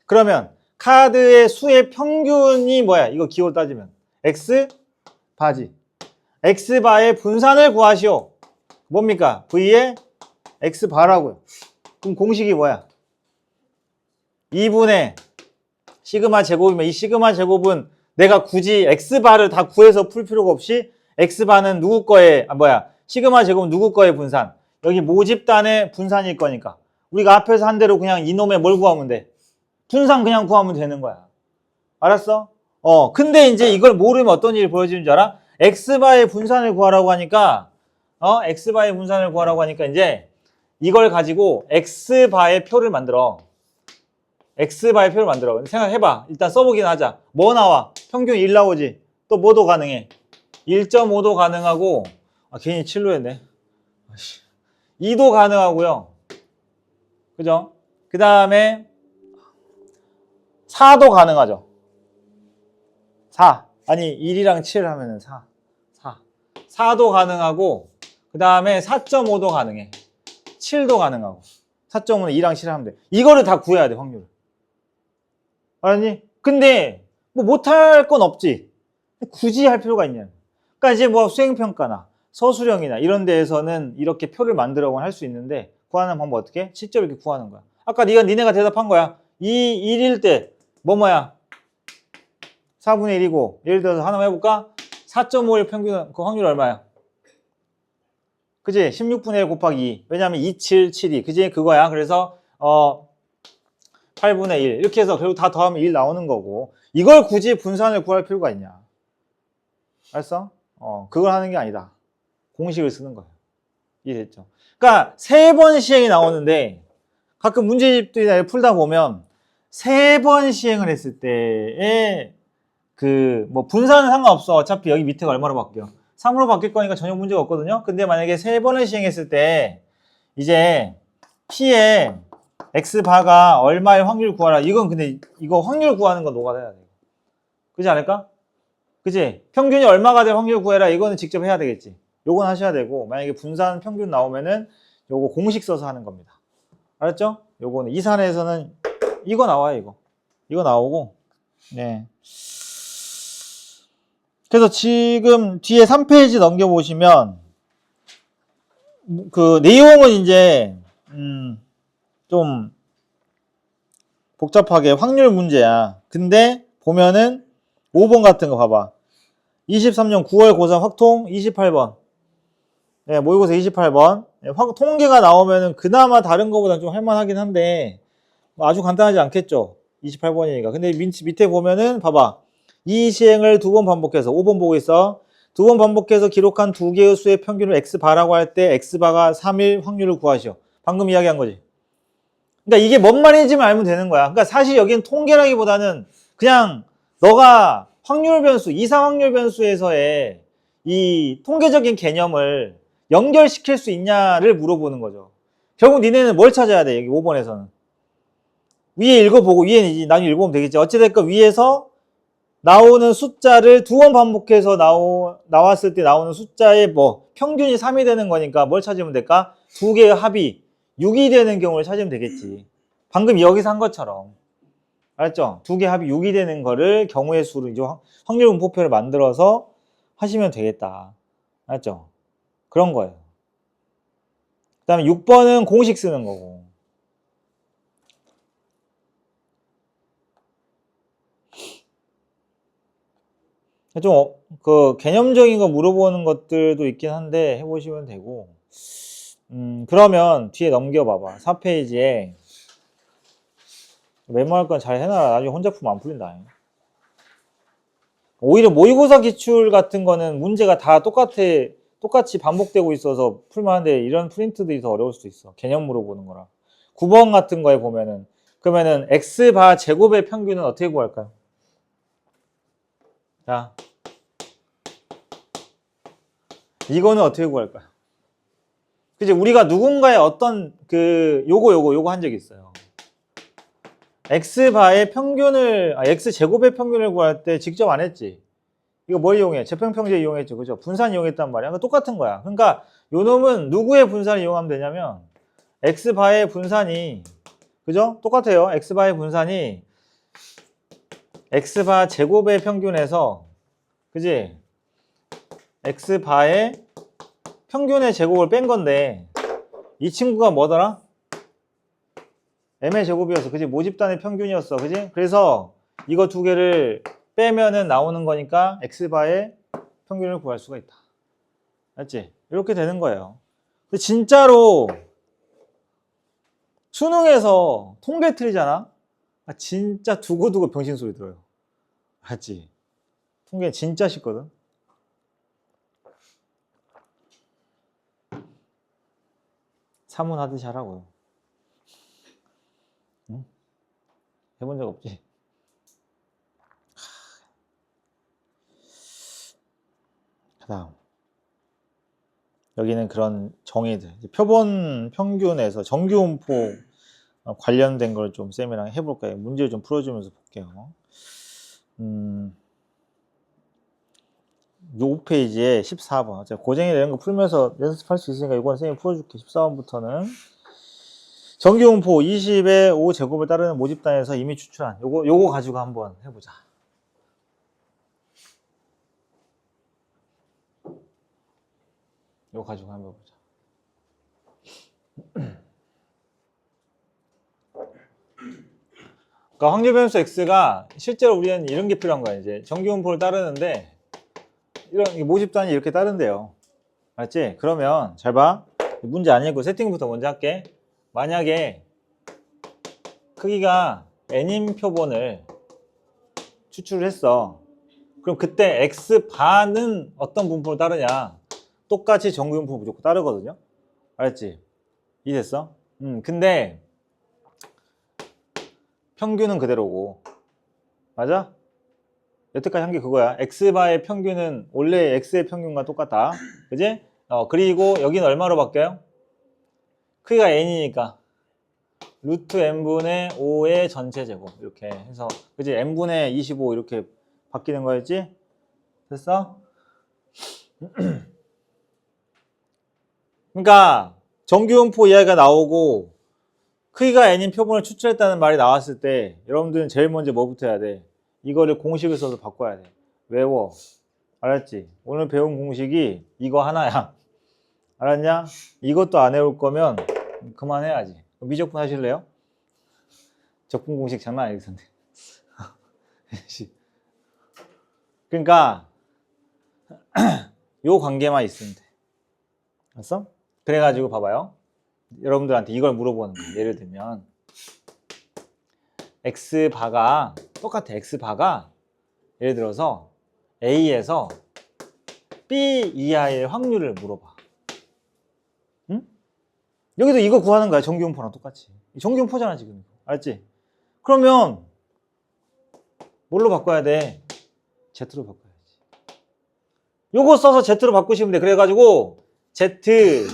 Speaker 1: 그러면 카드의 수의 평균이 뭐야? 이거 기호로 따지면 x 바지. x 바의 분산을 구하시오. 뭡니까? v의 x 바라고요. 그럼 공식이 뭐야? 2분의 시그마 제곱이면 이 시그마 제곱은 내가 굳이 x바를 다 구해서 풀 필요가 없이 x바는 누구 거에 시그마 제곱은 누구 거에 분산. 여기 모집단의 분산일 거니까 우리가 앞에서 한 대로 그냥 이놈의 뭘 구하면 돼? 분산 그냥 구하면 되는 거야. 알았어? 근데 이제 이걸 모르면 어떤 일이 벌어지는 줄 알아? x바의 분산을 구하라고 하니까 x바의 분산을 구하라고 하니까 이제 이걸 가지고 x바의 표를 만들어. x바의 표를 만들어. 생각해봐. 일단 써보긴 하자. 뭐 나와? 평균 1 나오지. 또 뭐도 가능해? 1.5도 가능하고 괜히 7로 했네. 2도 가능하고요. 그죠? 그 다음에 4도 가능하죠. 4. 아니 1이랑 7 하면은 4. 4도 가능하고 그 다음에 4.5도 가능해. 7도 가능하고 4.5는 2랑 7 하면 돼. 이거를 다 구해야 돼. 확률을. 아니 근데 뭐 못할 건 없지. 굳이 할 필요가 있냐. 그러니까 이제 뭐 수행평가나 서술형이나 이런 데에서는 이렇게 표를 만들어곤 할 수 있는데 구하는 방법 어떻게? 실제로 이렇게 구하는 거야. 아까 니네가 대답한 거야. 이 1일 때 뭐야? 4분의 1이고 예를 들어서 하나만 해볼까? 4.5의 평균 그 확률 얼마야? 그지? 16분의 1 곱하기 2. 왜냐면 2772. 그지? 그거야. 그래서 8분의 1 이렇게 해서 결국 다 더하면 1 나오는 거고 이걸 굳이 분산을 구할 필요가 있냐. 알았어? 그걸 하는 게 아니다. 공식을 쓰는 거예요. 이해됐죠? 그러니까 3번 시행이 나오는데 가끔 문제집들이나 풀다 보면 3번 시행을 했을 때에 뭐 분산은 상관없어. 어차피 여기 밑에가 얼마로 바뀌어? 3으로 바뀔 거니까 전혀 문제가 없거든요. 근데 만약에 3번을 시행했을 때 이제 P의 X바가 얼마의 확률 구하라. 이건 근데 이거 확률 구하는 건 노가다 해야 돼. 그렇지 않을까? 그치? 평균이 얼마가 될 확률 구해라. 이거는 직접 해야 되겠지. 요건 하셔야 되고 만약에 분산 평균 나오면은 요거 공식 써서 하는 겁니다. 알았죠? 요거는 이산에서는 이거 나와요. 이거 나오고 네. 그래서 지금 뒤에 3페이지 넘겨보시면 그 내용은 이제 좀 복잡하게 확률 문제야. 근데 보면은 5번 같은 거 봐봐. 23년 9월 고3 확통 28번. 네, 모의고사 28번. 네, 통계가 나오면은 그나마 다른 거보다 좀 할만하긴 한데 아주 간단하지 않겠죠. 28번이니까. 근데 밑에 보면은 봐봐. 이 시행을 2번 반복해서 5번 보고 있어. 2번 반복해서 기록한 2개의 수의 평균을 x바라고 할 때 x바가 3일 확률을 구하시오. 방금 이야기한 거지. 그러니까 이게 뭔 말인지만 알면 되는 거야. 그러니까 사실 여기는 통계라기보다는 그냥 너가 확률 변수, 이상 확률 변수에서의 이 통계적인 개념을 연결시킬 수 있냐를 물어보는 거죠. 결국 니네는 뭘 찾아야 돼? 여기 5번에서는. 위에 읽어보고 위에 나중에 읽어보면 되겠지. 어찌됐건 위에서 나오는 숫자를 2번 반복해서 나왔을 때 나오는 숫자의 평균이 3이 되는 거니까 뭘 찾으면 될까? 2개의 합이 6이 되는 경우를 찾으면 되겠지. 방금 여기서 한 것처럼. 알았죠? 2개 합이 6이 되는 거를 경우의 수로 이제 확률 분포표를 만들어서 하시면 되겠다. 알았죠? 그런 거예요. 그 다음에 6번은 공식 쓰는 거고. 좀 개념적인 거 물어보는 것들도 있긴 한데 해보시면 되고 그러면 뒤에 넘겨봐봐. 4페이지에 메모할 건 잘 해놔라. 나중에 혼자품 안 풀린다. 오히려 모의고사 기출 같은 거는 문제가 다 똑같이 반복되고 있어서 풀만한데 이런 프린트들이 더 어려울 수도 있어. 개념 물어보는 거라. 9번 같은 거에 보면은 그러면은 x바 제곱의 평균은 어떻게 구할까요? 자, 이거는 어떻게 구할까요? 그치, 우리가 누군가의 어떤 요거 한 적이 있어요. x바의 평균을, x제곱의 평균을 구할 때 직접 안 했지. 이거 뭘 이용해? 재평평제 이용했죠. 그죠? 분산 이용했단 말이야. 그러니까 똑같은 거야. 그러니까 요 놈은 누구의 분산을 이용하면 되냐면 x바의 분산이, 그죠? 똑같아요. x바의 분산이 x바 제곱의 평균에서, 그지? x바의 평균의 제곱을 뺀 건데 이 친구가 뭐더라? m의 제곱이었어. 그지? 모집단의 평균이었어. 그지? 그래서 이거 두 개를 빼면은 나오는 거니까 x바의 평균을 구할 수가 있다. 알지? 이렇게 되는 거예요. 근데 진짜로 수능에서 통계 틀리잖아? 진짜 두고두고 병신 소리 들어요. 알지? 통계 진짜 쉽거든? 사문 하듯이 하라고요. 응? 해본 적 없지? 그다음 여기는 그런 정의들, 표본 평균에서 정규분포 관련된 걸 좀 쌤이랑 해볼까요? 문제를 좀 풀어주면서 볼게요. 5페이지에 14번. 제가 고쟁이 내는 거 풀면서 연습할 수 있으니까 이건 쌤이 풀어줄게. 14번부터는 정규분포 20의 5제곱을 따르는 모집단에서 이미 추출한 요거 가지고 한번 해보자. 요거 가지고 한번 해보자. 그러니까 확률 변수 x가 실제로 우리는 이런 게 필요한 거야. 이제 정규분포를 따르는데 이런 모집단이 이렇게 따른대요. 알았지? 그러면 잘 봐. 문제 안 읽고 세팅부터 먼저 할게. 만약에 크기가 n인 표본을 추출을 했어. 그럼 그때 x반은 어떤 분포를 따르냐? 똑같이 정규분포 무조건 따르거든요. 알았지? 이해됐어? 근데 평균은 그대로고, 맞아? 여태까지 한 게 그거야. x바의 평균은 원래 x의 평균과 똑같다. 그지? 그리고 여기는 얼마로 바뀌어요? 크기가 n이니까 루트 n분의 5의 전체 제곱 이렇게 해서, 그지? n분의 25 이렇게 바뀌는 거였지? 됐어? 그러니까 정규분포 이야기가 나오고 크기가 n인 표본을 추출했다는 말이 나왔을 때 여러분들은 제일 먼저 뭐부터 해야 돼? 이거를 공식을 써서 바꿔야 돼. 외워. 알았지? 오늘 배운 공식이 이거 하나야. 알았냐? 이것도 안 외울 거면 그만해야지. 미적분 하실래요? 적분 공식 장난 아닐 텐데. 그러니까 요 관계만 있으면 돼. 알았어? 그래가지고 봐봐요. 여러분들한테 이걸 물어보는 거예요. 예를 들면 x바가 똑같아. x바가 예를 들어서 A에서 B 이하의 확률을 물어봐. 응? 여기도 이거 구하는 거야. 정규분포랑 똑같이. 정규분포잖아 지금. 알지? 그러면 뭘로 바꿔야 돼? Z로 바꿔야지. 요거 써서 Z로 바꾸시면 돼. 그래가지고 Z,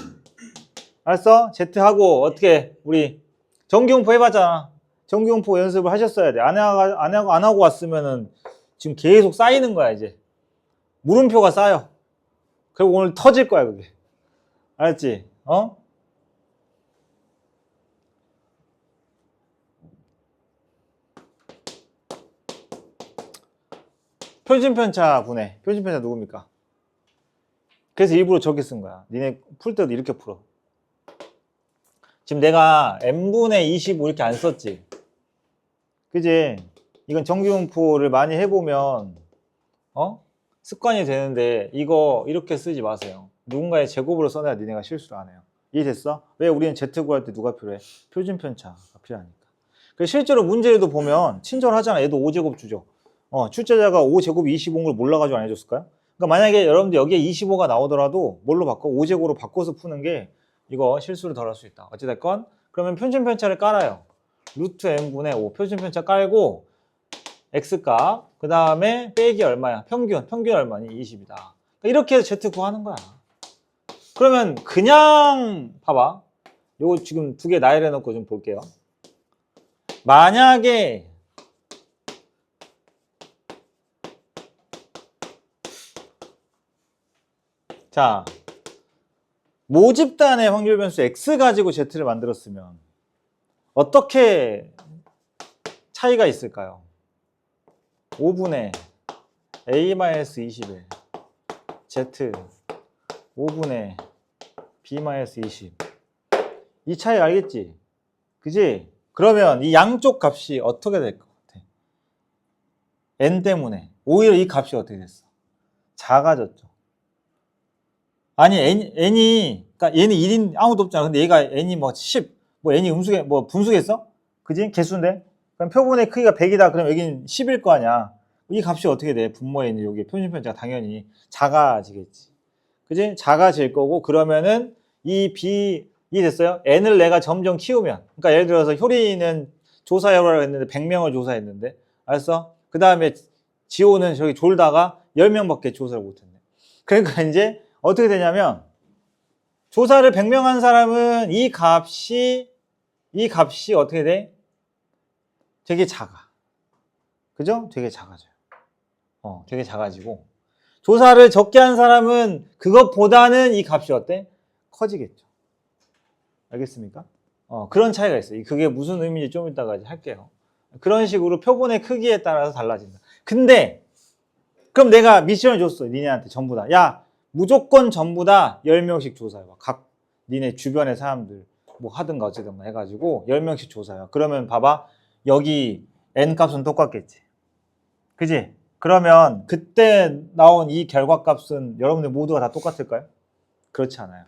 Speaker 1: 알았어? Z하고 어떻게 우리 정규분포 해봤잖아. 정규분포 연습을 하셨어야 돼. 안 하고 왔으면은 지금 계속 쌓이는 거야 이제. 물음표가 쌓여. 그리고 오늘 터질 거야 그게. 알았지? 표준편차 분해. 표준편차 누굽니까? 그래서 일부러 저렇게 쓴 거야. 니네 풀 때도 이렇게 풀어. 지금 내가 n분의 25 이렇게 안 썼지? 그지? 이건 정규분포를 많이 해보면 습관이 되는데 이거 이렇게 쓰지 마세요. 누군가의 제곱으로 써내야 니네가 실수를 안 해요. 이해됐어? 왜 우리는 Z 구할 때 누가 필요해? 표준 편차가 필요하니까. 그래서 실제로 문제에도 보면 친절하잖아. 얘도 5제곱 주죠. 출제자가 5제곱 25인 걸 몰라가지고 안 해줬을까요? 그러니까 만약에 여러분들 여기에 25가 나오더라도 뭘로 바꿔? 5제곱으로 바꿔서 푸는 게 이거 실수를 덜 할 수 있다. 어찌됐건 그러면 표준 편차를 깔아요. 루트 n분의 5 표준 편차 깔고 x값 그 다음에 빼기 얼마야? 평균 얼마니? 20이다. 이렇게 해서 z 구하는 거야. 그러면 그냥 봐봐. 요거 지금 두 개 나열해 놓고 좀 볼게요. 만약에 자 모집단의 확률 변수 x 가지고 z를 만들었으면 어떻게 차이가 있을까요? 5분의 a-21 z 5분의 b-20 이 차이 알겠지? 그지? 그러면 이 양쪽 값이 어떻게 될 것 같아? n 때문에 오히려 이 값이 어떻게 됐어? 작아졌죠. 아니 n이 그러니까 얘는 1인 아무도 없잖아. 근데 얘가 n이 뭐 10, 뭐 n이 분수겠어? 그지? 개수인데? 그럼 표본의 크기가 100이다. 그럼 여기는 10일 거 아니야. 이 값이 어떻게 돼? 분모에 있는 여기 표준 편차가 당연히 작아지겠지. 그지? 작아질 거고 그러면은 이됐어요? n을 내가 점점 키우면 그러니까 예를 들어서 효린이는 조사해보라고 했는데 100명을 조사했는데 알았어? 그 다음에 지호는 저기 졸다가 10명밖에 조사를 못했네. 그러니까 이제 어떻게 되냐면 조사를 100명 한 사람은 이 값이 어떻게 돼? 되게 작아. 그죠? 되게 작아져요. 되게 작아지고 조사를 적게 한 사람은 그것보다는 이 값이 어때? 커지겠죠. 알겠습니까? 그런 차이가 있어요. 그게 무슨 의미인지 좀 이따가 할게요. 그런 식으로 표본의 크기에 따라서 달라진다. 근데 그럼 내가 미션을 줬어. 니네한테 전부 다. 야, 무조건 전부 다 10명씩 조사해봐. 각 니네 주변의 사람들 뭐 하든가 어쨌든 해가지고 10명씩 조사해봐. 그러면 봐봐. 여기 n값은 똑같겠지. 그지? 그러면 그때 나온 이 결과값은 여러분들 모두가 다 똑같을까요? 그렇지 않아요.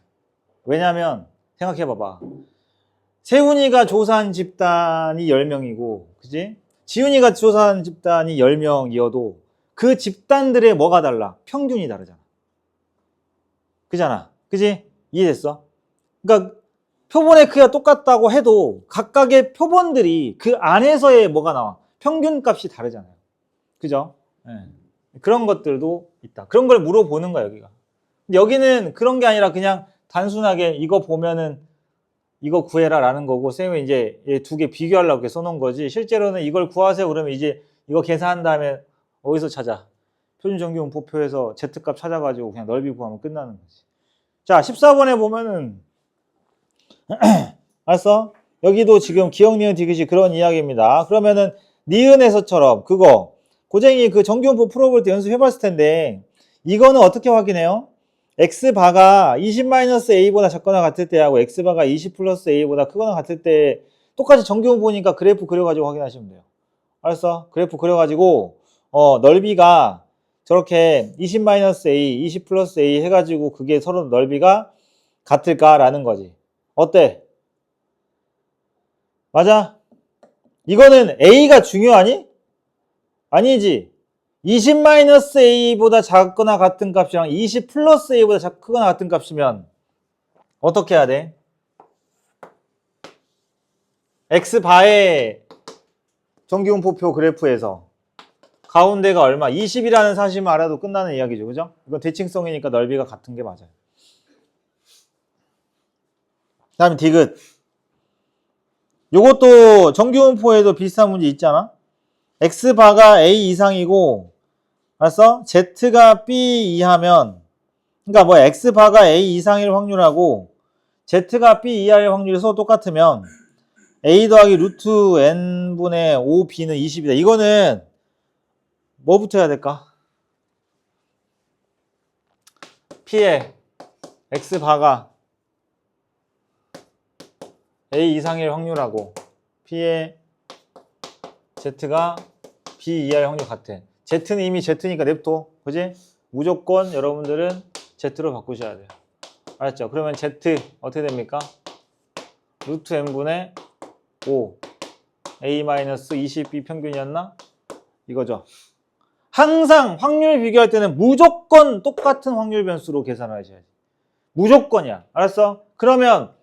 Speaker 1: 왜냐하면 생각해봐봐. 세훈이가 조사한 집단이 10명이고 그지? 지훈이가 조사한 집단이 10명이어도 그 집단들의 뭐가 달라? 평균이 다르잖아. 그잖아. 그지? 이해됐어? 그러니까 표본의 크기가 똑같다고 해도 각각의 표본들이 그 안에서의 뭐가 나와? 평균값이 다르잖아요. 그죠? 네. 그런 것들도 있다. 그런 걸 물어보는 거야 여기가. 근데 여기는 그런 게 아니라 그냥 단순하게 이거 보면은 이거 구해라 라는 거고 쌤이 이제 두 개 비교하려고 이렇게 써놓은 거지 실제로는 이걸 구하세요 그러면 이제 이거 계산한 다음에 어디서 찾아? 표준정규분포표에서 Z값 찾아가지고 그냥 넓이 구하면 끝나는 거지. 자 14번에 보면은 알았어? 여기도 지금 기억, 니은, 디귿이 그런 이야기입니다. 그러면은 니은에서처럼 그거 고쟁이 그 정규분포 풀어볼 때 연습해봤을 텐데 이거는 어떻게 확인해요? x바가 20-a보다 작거나 같을 때하고 x바가 20+a보다 크거나 같을 때 똑같이 정규분포니까 그래프 그려가지고 확인하시면 돼요. 알았어? 그래프 그려가지고 넓이가 저렇게 20-a, 20+a 해가지고 그게 서로 넓이가 같을까라는 거지. 어때? 맞아? 이거는 a가 중요하니? 아니지. 20-a보다 작거나 같은 값이랑 20+a보다 크거나 같은 값이면 어떻게 해야 돼? x바의 정규분포표 그래프에서 가운데가 얼마? 20이라는 사실만 알아도 끝나는 이야기죠. 그죠? 이건 대칭성이니까 넓이가 같은 게 맞아요. 그 다음에 디귿. 요것도 정규분포에도 비슷한 문제 있잖아? x바가 a 이상이고 알았어? z가 b 이하면 그러니까 뭐 x바가 a 이상일 확률하고 z가 b 이하일 확률이 서로 똑같으면 a 더하기 루트 n분의 5b는 20이다. 이거는 뭐부터 해야 될까? p의 x바가 a 이상일 확률하고 p의 z가 b 이하일 확률 같아. z는 이미 z니까 냅둬. 그지? 무조건 여러분들은 z로 바꾸셔야 돼요. 알았죠? 그러면 Z 어떻게 됩니까? 루트 n분의 5 A-20B 평균이었나? 이거죠. 항상 확률 비교할 때는 무조건 똑같은 확률 변수로 계산을 하셔야지. 무조건이야. 알았어? 그러면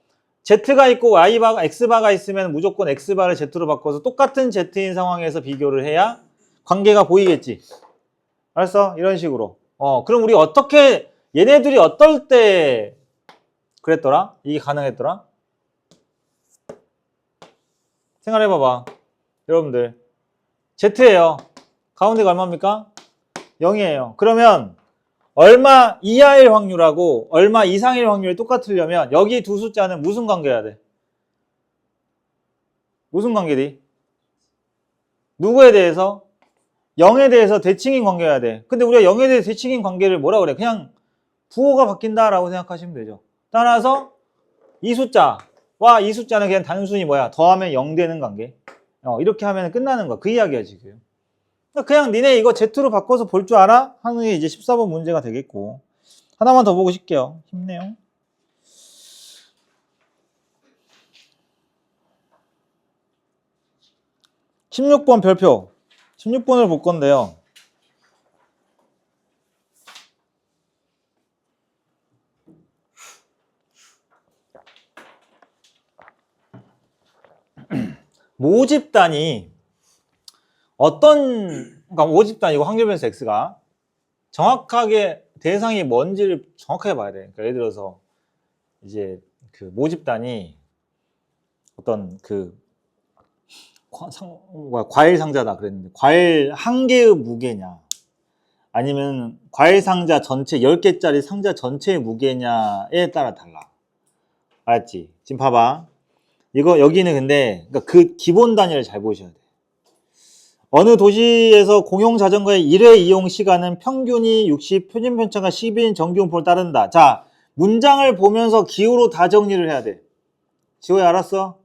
Speaker 1: Z가 있고 Y바가, X바가 있으면 무조건 X바를 Z로 바꿔서 똑같은 Z인 상황에서 비교를 해야 관계가 보이겠지. 알았어? 이런 식으로. 그럼 우리 어떻게, 얘네들이 어떨 때 그랬더라? 이게 가능했더라? 생각해봐봐. 여러분들. Z예요. 가운데가 얼마입니까? 0이에요. 그러면 얼마 이하일 확률하고 얼마 이상일 확률이 똑같으려면 여기 두 숫자는 무슨 관계여야 돼? 무슨 관계디? 누구에 대해서? 0에 대해서 대칭인 관계여야 돼. 근데 우리가 0에 대해서 대칭인 관계를 뭐라 그래? 그냥 부호가 바뀐다라고 생각하시면 되죠. 따라서 이 숫자와 이 숫자는 그냥 단순히 뭐야? 더하면 0 되는 관계. 이렇게 하면 끝나는 거야. 그 이야기야 지금. 그냥 니네 이거 Z로 바꿔서 볼 줄 알아? 하는 게 이제 14번 문제가 되겠고. 하나만 더 보고 싶게요. 힘내요. 16번 별표. 16번을 볼 건데요. 모집단이 그러니까 모집단이고 확률변수 X가 정확하게 대상이 뭔지를 정확하게 봐야 돼. 그러니까 예를 들어서 이제 그 모집단이 어떤 그 과일 상자다 그랬는데 과일 한 개의 무게냐 아니면 과일 상자 전체 10개짜리 상자 전체의 무게냐에 따라 달라. 알았지? 지금 봐봐. 이거 여기는 근데 그러니까 그 기본 단위를 잘 보셔야 돼. 어느 도시에서 공용 자전거의 1회 이용 시간은 평균이 60, 표준 편차가 10인 정기용포를 따른다. 자, 문장을 보면서 기호로 다 정리를 해야 돼. 지호야 알았어?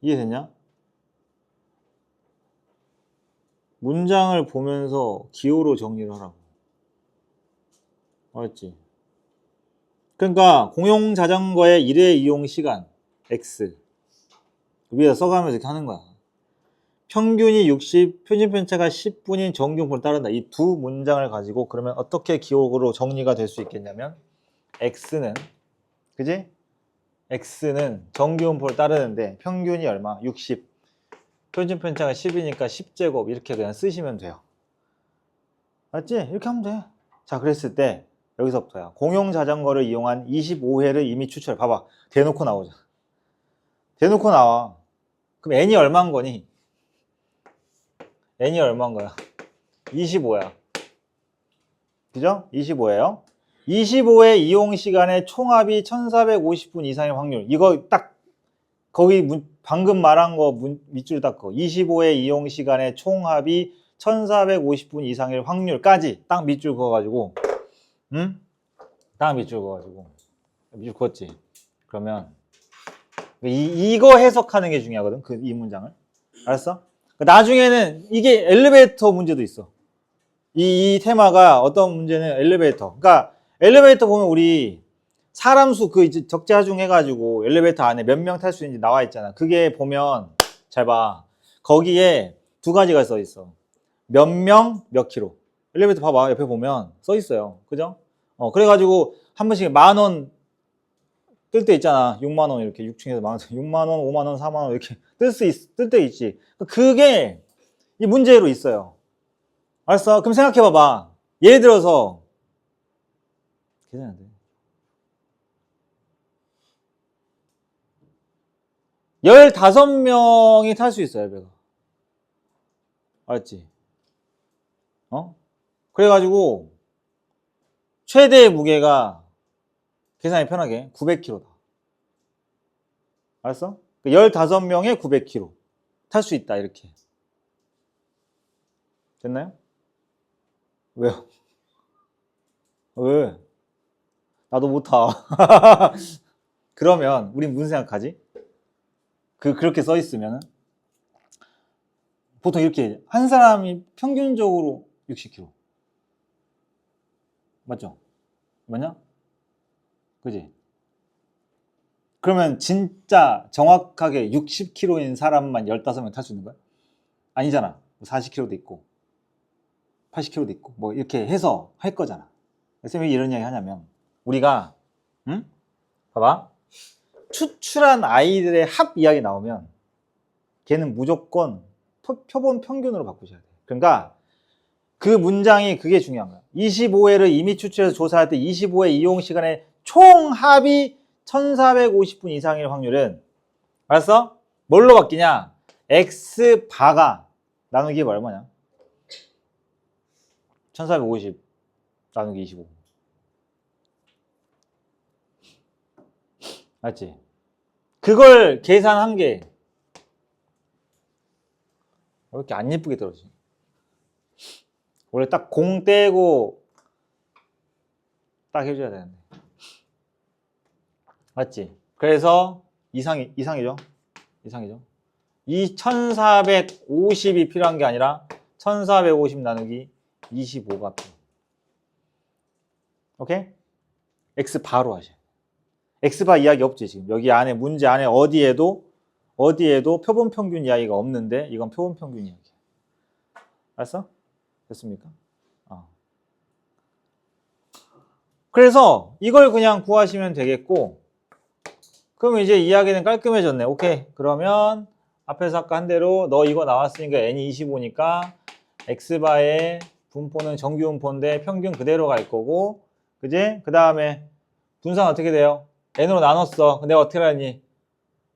Speaker 1: 이해됐냐? 문장을 보면서 기호로 정리를 하라고. 알았지? 그러니까 공용 자전거의 1회 이용 시간 X 위에다 써가면서 이렇게 하는 거야. 평균이 60, 표준 편차가 10분인 정기용포를 따른다. 이 두 문장을 가지고 그러면 어떻게 기호로 정리가 될 수 있겠냐면 X는 그지? X는 정기용포를 따르는데 평균이 얼마? 60. 표준 편차가 10이니까 10제곱 이렇게 그냥 쓰시면 돼요. 맞지? 이렇게 하면 돼. 자, 그랬을 때 여기서부터야. 공용 자전거를 이용한 25회를 이미 추출. 봐봐. 대놓고 나오잖아. 대놓고 나와. 그럼 n이 얼마인 거니? n이 얼마인 거야? 25야. 그죠? 25예요. 25회 이용 시간의 총합이 1450분 이상의 확률. 이거 딱 거기 방금 말한 거 밑줄 닦고 25회 이용 시간의 총합이 1450분 이상의 확률까지 딱 밑줄 그어가지고 딱 밑줄 그어가지고 밑줄 그었지. 그러면 이거 해석하는 게 중요하거든. 이 문장을. 알았어? 나중에는 이게 엘리베이터 문제도 있어. 이 테마가 어떤 문제는 엘리베이터. 그러니까 엘리베이터 보면 우리 사람 수 그 이제 적재하중 해가지고 엘리베이터 안에 몇 명 탈 수 있는지 나와 있잖아. 그게 보면 잘 봐. 거기에 두 가지가 써 있어. 몇 명, 몇 킬로. 엘리베이터 봐봐. 옆에 보면 써 있어요. 그죠? 그래가지고 한 번씩 10,000원 뜰 때 있잖아. 6만 원 이렇게 6층에서 6만 원, 5만 원, 4만 원 이렇게 뜰 때 있지. 그게 이 문제로 있어요. 알았어? 그럼 생각해 봐봐. 예를 들어서 계산이 안 돼. 15명이 탈 수 있어요, 배가. 알았지? 그래가지고 최대 무게가 계산이 편하게 900kg다. 알았어? 15명에 900kg 탈 수 있다, 이렇게. 됐나요? 왜요? 왜? 나도 못 타. 그러면 우린 무슨 생각하지? 그렇게 써 있으면은 보통 이렇게 한 사람이 평균적으로 60kg. 맞죠? 뭐냐? 그지? 그러면 진짜 정확하게 60kg인 사람만 15명 탈 수 있는 거야? 아니잖아. 40kg도 있고 80kg도 있고 뭐 이렇게 해서 할 거잖아. 쌤이 왜 이런 이야기 하냐면 우리가 응? 봐봐. 추출한 아이들의 합 이야기 나오면 걔는 무조건 표본 평균으로 바꾸셔야 돼. 그러니까 그 문장이 그게 중요한 거야. 25회를 이미 추출해서 조사할 때 25회 이용 시간의 총 합이 1450분 이상일 확률은 알았어? 뭘로 바뀌냐? X바가 나누기 얼마냐? 1450 나누기 25. 맞지? 그걸 계산한 게 왜 이렇게 안 예쁘게 떨어지지? 원래 딱 공 떼고 딱 해줘야 되는데. 맞지? 그래서 이상이죠? 이 1450이 필요한 게 아니라 1450 나누기 25가 필요. 오케이? X바로 하셔야 돼. X바 이야기 없지 지금. 여기 안에 문제 안에 어디에도 표본 평균 이야기가 없는데 이건 표본 평균 이야기야. 알았어? 됐습니까? 그래서 이걸 그냥 구하시면 되겠고, 그럼 이제 이야기는 깔끔해졌네. 오케이. 그러면 앞에서 아까 한 대로 너 이거 나왔으니까 n이 25니까 x바의 분포는 정규 분포인데 평균 그대로 갈 거고, 그지? 그 다음에 분산 어떻게 돼요? n으로 나눴어. 근데 어떻게 하니?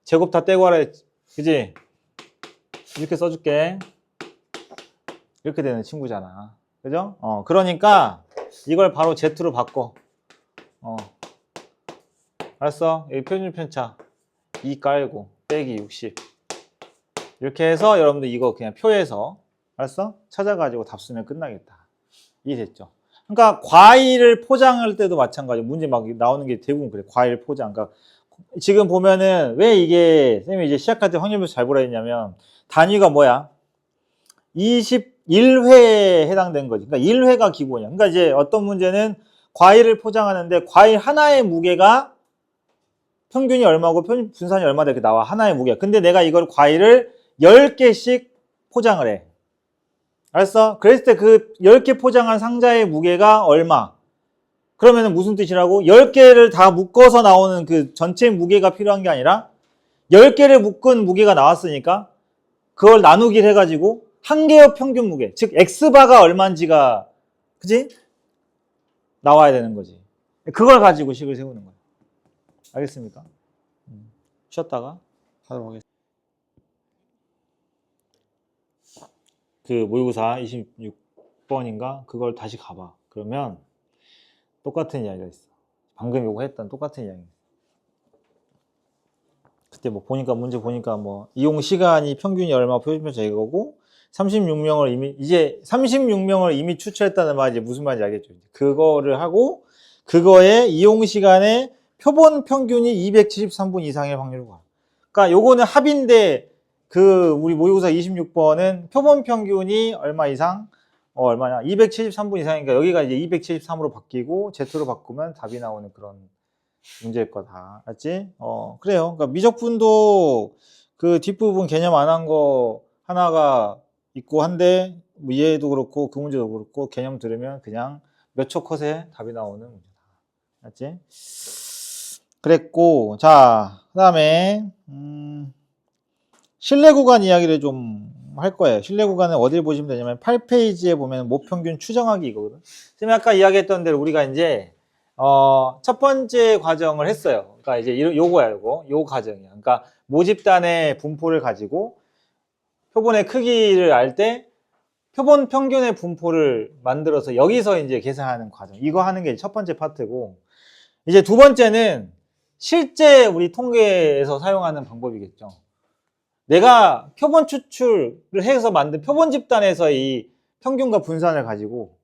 Speaker 1: 제곱 다 떼고 하라 했지. 그지? 이렇게 써줄게. 이렇게 되는 친구잖아. 그죠? 그러니까 이걸 바로 Z로 바꿔. 알았어? 여기 표준 편차 2 깔고 빼기 60 이렇게 해서 여러분들 이거 그냥 표에서 알았어? 찾아가지고 답 쓰면 끝나겠다. 이해됐죠? 그러니까 과일을 포장할 때도 마찬가지로 문제 막 나오는 게 대부분 그래. 과일 포장. 그러니까 지금 보면은 왜 이게 쌤이 이제 시작할 때 확률별수 잘 보라 했냐면 단위가 뭐야? 21회에 해당된 거지. 그러니까 1회가 기본이야. 그러니까 이제 어떤 문제는 과일을 포장하는데 과일 하나의 무게가 평균이 얼마고 분산이 얼마다 이렇게 나와. 하나의 무게. 근데 내가 이걸 과일을 10개씩 포장을 해. 알았어? 그랬을 때 그 10개 포장한 상자의 무게가 얼마? 그러면 무슨 뜻이라고? 10개를 다 묶어서 나오는 그 전체 무게가 필요한 게 아니라 10개를 묶은 무게가 나왔으니까 그걸 나누기를 해가지고 한 개의 평균 무게, 즉 X바가 얼마인지가 그지? 나와야 되는 거지. 그걸 가지고 식을 세우는 거야. 알겠습니까? 쉬었다가 하도록 하겠습니다. 그 모의고사 26번인가? 그걸 다시 가봐. 그러면 똑같은 이야기가 있어. 방금 요거 했던 똑같은 이야기. 그때 뭐 보니까 문제 보니까 뭐 이용 시간이 평균이 얼마 표준편차 이거고 36명을 이미 추출했다는 말이 무슨 말인지 알겠죠? 그거를 하고 그거에 이용 시간에 표본 평균이 273분 이상의 확률로 가. 그러니까 요거는 합인데 그 우리 모의고사 26번은 표본 평균이 얼마 이상? 얼마냐? 273분 이상이니까 여기가 이제 273으로 바뀌고 Z로 바꾸면 답이 나오는 그런 문제일 거다. 알지? 그래요. 그러니까 미적분도 그 뒷부분 개념 안 한 거 하나가 있고 한데 뭐 얘도 그렇고 그 문제도 그렇고 개념 들으면 그냥 몇 초 컷에 답이 나오는 문제다. 알지? 그랬고 자 그다음에 실내 구간 이야기를 좀 할 거예요. 실내 구간은 어딜 보시면 되냐면 8페이지에 보면 모평균 추정하기 이거거든. 선생님이 아까 이야기했던 대로 우리가 이제 첫 번째 과정을 했어요. 그러니까 이제 요거야, 요 과정이야. 그러니까 모집단의 분포를 가지고 표본의 크기를 알 때 표본 평균의 분포를 만들어서 여기서 이제 계산하는 과정. 이거 하는 게 첫 번째 파트고, 이제 두 번째는 실제 우리 통계에서 사용하는 방법이겠죠. 내가 표본 추출을 해서 만든 표본 집단에서 이 평균과 분산을 가지고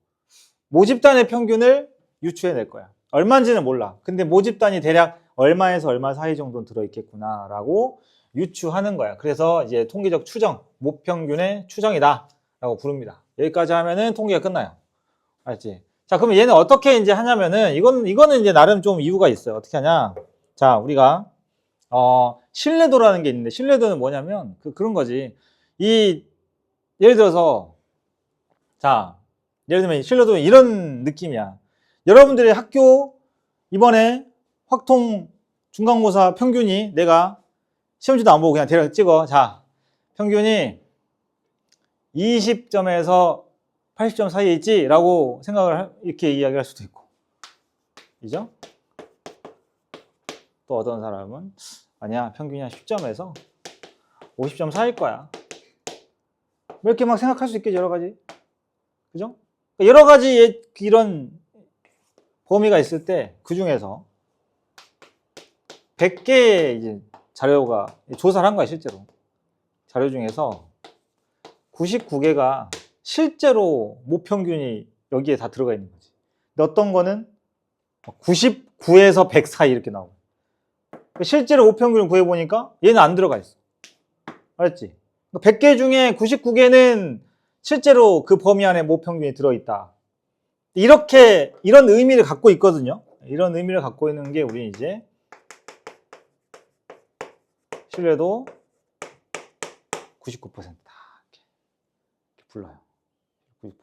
Speaker 1: 모집단의 평균을 유추해낼 거야. 얼마인지는 몰라. 근데 모집단이 대략 얼마에서 얼마 사이 정도는 들어있겠구나 라고 유추하는 거야. 그래서 이제 통계적 추정, 모평균의 추정이다 라고 부릅니다. 여기까지 하면은 통계가 끝나요. 알지? 자, 그러면 얘는 어떻게 이제 하냐면은, 이거는 이제 나름 좀 이유가 있어요. 어떻게 하냐. 자, 우리가, 신뢰도라는 게 있는데, 신뢰도는 뭐냐면, 그런 거지. 예를 들어서, 자, 예를 들면 신뢰도는 이런 느낌이야. 여러분들의 학교, 이번에 확통 중간고사 평균이 내가 시험지도 안 보고 그냥 대략 찍어. 자, 평균이 20점에서 80점 사이에 있지? 라고 이렇게 이야기할 수도 있고. 그죠? 또 어떤 사람은 아니야, 평균이 한 10점에서 50점 사이일 거야. 이렇게 막 생각할 수 있겠죠, 여러 가지. 그죠? 여러 가지 이런 범위가 있을 때, 그 중에서 100개의 이제 자료가, 조사를 한 거야, 실제로. 자료 중에서 99개가 실제로 모평균이 여기에 다 들어가 있는 거지. 근데 어떤 거는 99에서 100 사이 이렇게 나오고. 실제로 모평균을 구해보니까 얘는 안 들어가 있어. 알았지? 100개 중에 99개는 실제로 그 범위 안에 모평균이 들어있다. 이런 의미를 갖고 있거든요. 이런 의미를 갖고 있는 게 우리 이제 신뢰도 99%다. 이렇게 불러요. 90%.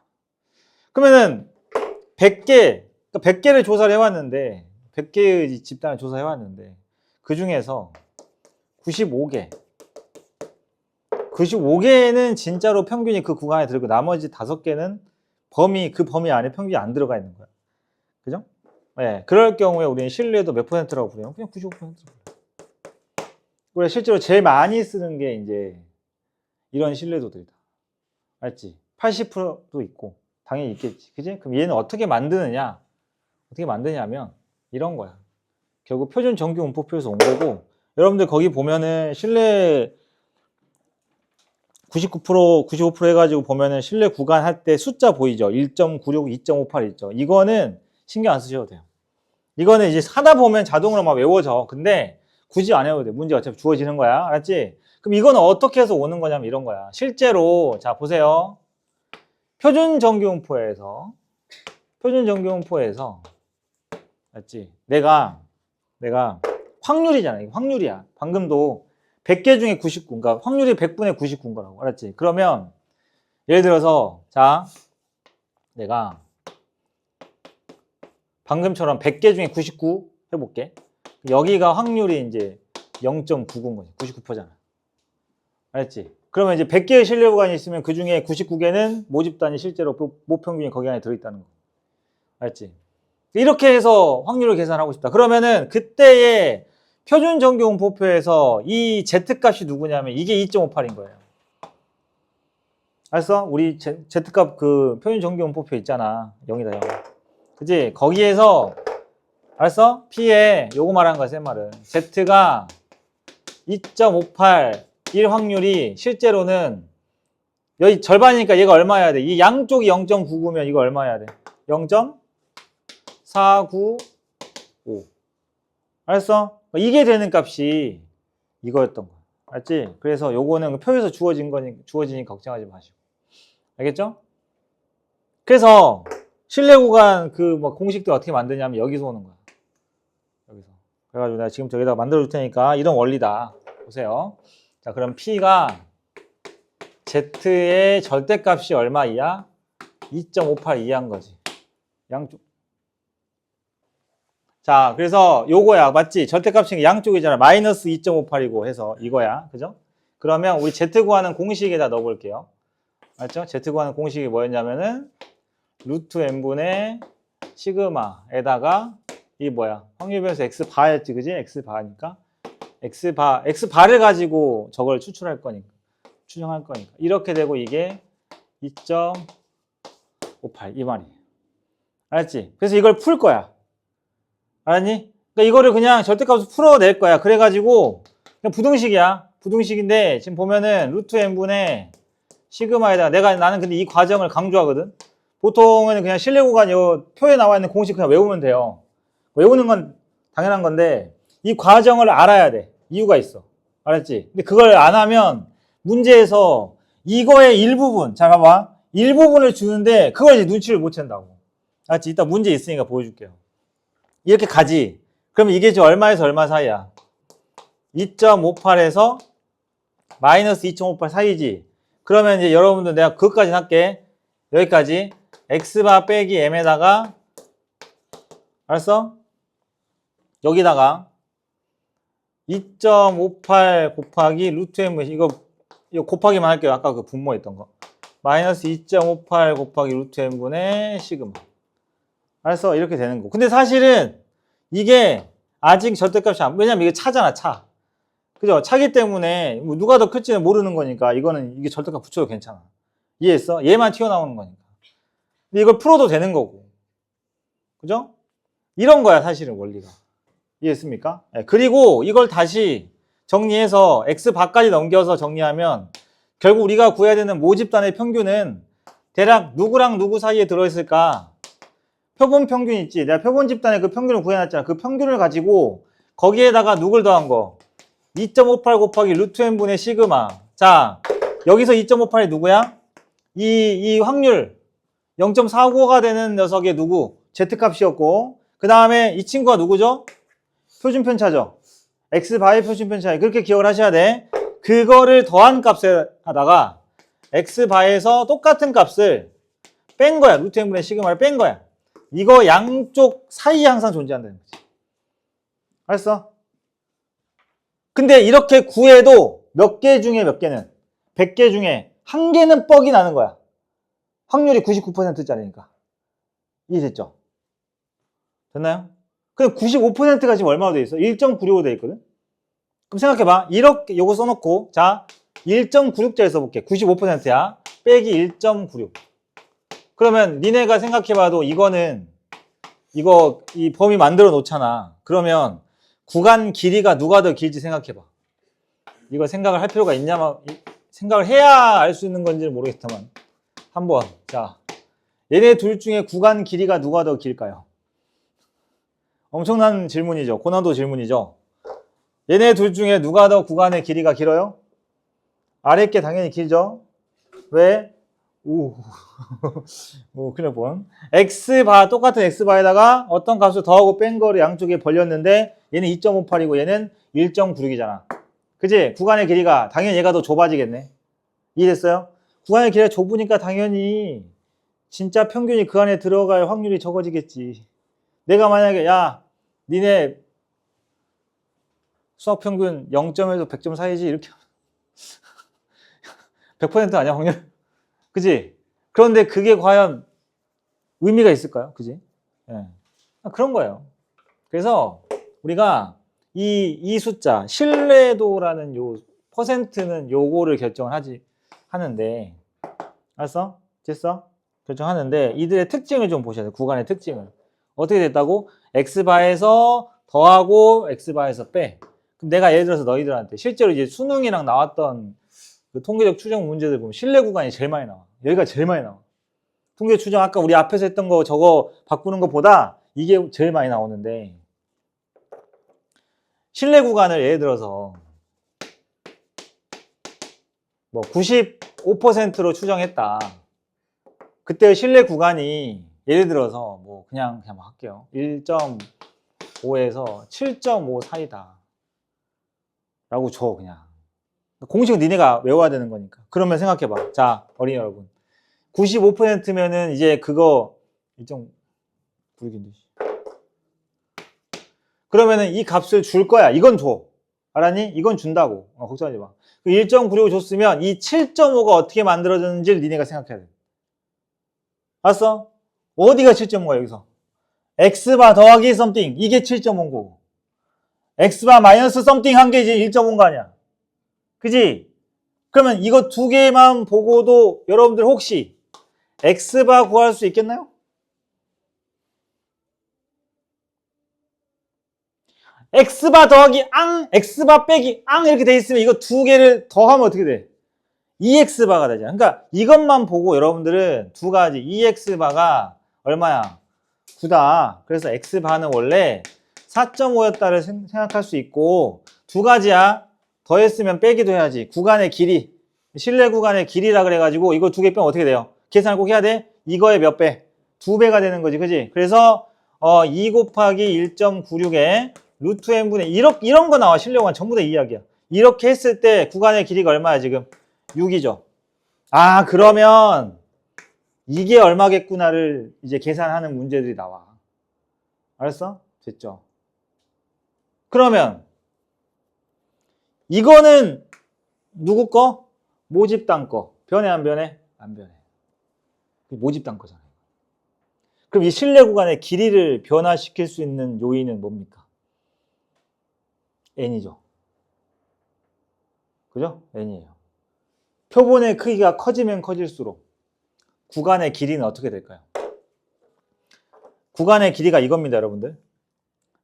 Speaker 1: 그러면은 100개를 조사를 해왔는데, 100개의 집단을 조사해왔는데, 그 중에서 95개는 진짜로 평균이 그 구간에 들고, 나머지 5개는 그 범위 안에 평균이 안 들어가 있는 거야. 그죠? 네, 그럴 경우에 우리는 신뢰도 몇 %라고 부르냐면 그냥 95%. 우리가 실제로 제일 많이 쓰는 게 이제 이런 신뢰도들이다. 알지? 80%도 있고 당연히 있겠지. 그지? 그럼 얘는 어떻게 만드느냐? 어떻게 만드냐면 이런 거야. 결국 표준 정규 분포표에서 온 거고, 여러분들 거기 보면은 신뢰 99%, 95% 해가지고 보면은 신뢰 구간 할 때 숫자 보이죠? 1.96, 2.58 있죠? 이거는 신경 안 쓰셔도 돼요. 이거는 이제 하다 보면 자동으로 막 외워져. 근데 굳이 안 해도 돼. 문제 어차피 주어지는 거야. 알았지? 그럼 이거는 어떻게 해서 오는 거냐면 이런 거야. 실제로, 자, 보세요. 표준 정규분포에서, 알았지? 내가 확률이잖아. 이거 확률이야. 방금도 100개 중에 99, 그러니까 확률이 100분의 99인 거라고. 알았지? 그러면, 예를 들어서, 자, 내가 방금처럼 100개 중에 99 해볼게. 여기가 확률이 이제 0.99인 거지. 99%잖아. 알았지? 그러면 이제 100개의 신뢰 구간이 있으면 그 중에 99개는 모집단이 실제로 모평균이 거기 안에 들어있다는 거. 알았지? 이렇게 해서 확률을 계산하고 싶다. 그러면은 그때의 표준 정규 분포표에서 이 Z값이 누구냐면 이게 2.58인 거예요. 알았어? 우리 Z값 그 표준 정규 분포표 있잖아. 0이다, 0. 그치? 거기에서 알았어? P에 요거 말한 거야, 쌤 말은. Z가 2.58 1 확률이 실제로는 여기 절반이니까 얘가 얼마여야 돼? 이 양쪽이 0.99면 이거 얼마여야 돼? 0.495. 알았어? 이게 되는 값이 이거였던 거야. 알았지? 그래서 요거는 표에서 주어지니 걱정하지 마시고. 알겠죠? 그래서 신뢰 구간 그 뭐 공식들 어떻게 만드냐면 여기서 오는 거야. 여기서. 그래가지고 내가 지금 저기다가 만들어 줄 테니까 이런 원리다. 보세요. 자, 그럼 P가 Z의 절대값이 얼마 이하? 2.58 이하인 거지. 양쪽. 자, 그래서 요거야. 맞지? 절대값이 양쪽이잖아. 마이너스 2.58이고 해서 이거야. 그죠? 그러면 우리 Z 구하는 공식에다 넣어볼게요. 맞죠? Z 구하는 공식이 뭐였냐면은 루트 n분의 시그마에다가 이게 뭐야? 확률 변수 x바였지, 그지? x바니까 x바를 가지고 저걸 추출할 거니까, 추정할 거니까 이렇게 되고 이게 2.58 이 말이에요. 알았지? 그래서 이걸 풀 거야. 알았니? 그러니까 이거를 그냥 절대값으로 풀어낼 거야. 그래가지고 그냥 부등식이야. 부등식인데 지금 보면은 루트 n분의 시그마에다가 나는 근데 이 과정을 강조하거든. 보통은 그냥 신뢰 구간 요 표에 나와 있는 공식 그냥 외우면 돼요. 외우는 건 당연한 건데 이 과정을 알아야 돼. 이유가 있어. 알았지? 근데 그걸 안 하면 문제에서 이거의 일부분, 자 봐봐. 일부분을 주는데 그걸 이제 눈치를 못 챈다고. 알았지? 이따 문제 있으니까 보여줄게요. 이렇게 가지. 그럼 이게 지금 얼마에서 얼마 사이야? 2.58에서 마이너스 2.58 사이지. 그러면 이제 여러분들 내가 그것까지 할게. 여기까지 x바 빼기 m에다가, 알았어? 여기다가 2.58 곱하기 루트 m, 이거 곱하기만 할게요. 아까 그 분모했던 거. 마이너스 2.58 곱하기 루트 m분의 시그마. 알았어? 이렇게 되는 거. 근데 사실은 이게 아직 절대값이 왜냐면 이게 차잖아, 차. 그죠? 차기 때문에 뭐 누가 더 클지는 모르는 거니까 이거는 이게 절대값 붙여도 괜찮아. 이해했어? 얘만 튀어나오는 거니까. 근데 이걸 풀어도 되는 거고. 그죠? 이런 거야, 사실은 원리가. 이해했습니까? 네, 그리고 이걸 다시 정리해서 x바까지 넘겨서 정리하면 결국 우리가 구해야 되는 모집단의 평균은 대략 누구랑 누구 사이에 들어있을까? 표본 평균 있지. 내가 표본 집단의 그 평균을 구해놨잖아. 그 평균을 가지고 거기에다가 누굴 더한 거? 2.58 곱하기 루트 n분의 시그마. 자, 여기서 2.58이 누구야? 이 확률 0.49가 되는 녀석의 누구? Z값이었고, 그 다음에 이 친구가 누구죠? 표준편차죠. x바의 표준편차. 그렇게 기억을 하셔야 돼. 그거를 더한 값에다가 x바에서 똑같은 값을 뺀 거야. 루트 n분의 시그마를 뺀 거야. 이거 양쪽 사이에 항상 존재한다는 거지. 알았어? 근데 이렇게 구해도 몇 개 중에 몇 개는 100개 중에 한 개는 뻑이 나는 거야. 확률이 99%짜리니까. 이해됐죠? 됐나요? 그럼 95%가 지금 얼마로 돼 있어? 1.96로 돼 있거든? 그럼 생각해봐. 이렇게 요거 써놓고, 자, 1.96짜리 써볼게. 95%야. 빼기 1.96. 그러면 니네가 생각해봐도 이거는 이 범위 만들어 놓잖아. 그러면 구간 길이가 누가 더 길지 생각해봐. 이거 생각을 할 필요가 있냐면, 생각을 해야 알 수 있는 건지는 모르겠지만 한번, 자, 얘네 둘 중에 구간 길이가 누가 더 길까요? 엄청난 질문이죠. 고난도 질문이죠. 얘네 둘 중에 누가 더 구간의 길이가 길어요? 아래 게 당연히 길죠. 왜? 오, 큰일 뻔. x바, 똑같은 x바에다가 어떤 값을 더하고 뺀 거를 양쪽에 벌렸는데 얘는 2.58이고 얘는 1.96이잖아. 그지? 구간의 길이가 당연히 얘가 더 좁아지겠네. 이해됐어요? 구간의 길이가 좁으니까 당연히 진짜 평균이 그 안에 들어갈 확률이 적어지겠지. 내가 만약에 야, 니네 수학 평균 0점에서 100점 사이지 이렇게 100% 아니야 확률? 그지? 그런데 그게 과연 의미가 있을까요? 그지? 예. 그런 거예요. 그래서 우리가 이 숫자 신뢰도라는 요 퍼센트는 요거를 결정을 하는데, 알았어? 됐어? 결정하는데 이들의 특징을 좀 보셔야 돼요. 구간의 특징을. 어떻게 됐다고? x바에서 더하고 x바에서 빼. 그럼 내가 예를 들어서 너희들한테 실제로 이제 수능이랑 나왔던 그 통계적 추정 문제들 보면 신뢰 구간이 제일 많이 나와. 여기가 제일 많이 나와. 통계 추정 아까 우리 앞에서 했던 거 저거 바꾸는 것보다 이게 제일 많이 나오는데, 신뢰 구간을 예를 들어서 뭐 95%로 추정했다. 그때 신뢰 구간이 예를 들어서 뭐 그냥 할게요. 1.5에서 7.5 사이다. 라고 줘 그냥. 공식은 니네가 외워야 되는 거니까. 그러면 생각해봐. 자, 어린이 여러분. 95%면은 이제 그거 1.96인데. 그러면은 이 값을 줄 거야. 이건 줘. 알았니? 이건 준다고. 걱정하지 마. 1.96 줬으면 이 7.5가 어떻게 만들어졌는지를 니네가 생각해야 돼. 알았어? 어디가 7.5야 여기서? x바 더하기 something. 이게 7.5인 거고. x바 마이너스 something 한 게 이제 1.5인 거 아니야. 그지? 그러면 이거 두 개만 보고도 여러분들 혹시 x바 구할 수 있겠나요? x바 더하기 x바 빼기 이렇게 돼 있으면 이거 두 개를 더하면 어떻게 돼? 2x바가 되잖아. 그러니까 이것만 보고 여러분들은 두 가지 2x바가 얼마야? 9다. 그래서 x바는 원래 4.5였다를 생각할 수 있고, 두 가지야. 더했으면 빼기도 해야지. 구간의 길이, 신뢰 구간의 길이라 그래가지고 이거 두 개 빼면 어떻게 돼요? 계산을 꼭 해야 돼? 이거의 몇 배? 2배가 되는 거지, 그지? 그래서 2 곱하기 1.96에 루트 n분의 이런 거 나와. 실내구간 전부 다 이 이야기야. 이렇게 했을 때 구간의 길이가 얼마야 지금? 6이죠. 아, 그러면 이게 얼마겠구나를 이제 계산하는 문제들이 나와. 알았어? 됐죠? 그러면 이거는 누구 거? 모집단 거. 변해 안 변해? 안 변해. 모집단 거잖아요. 그럼 이 실내 구간의 길이를 변화시킬 수 있는 요인은 뭡니까? n이죠. 그죠? n이에요. 표본의 크기가 커지면 커질수록 구간의 길이는 어떻게 될까요? 구간의 길이가 이겁니다, 여러분들.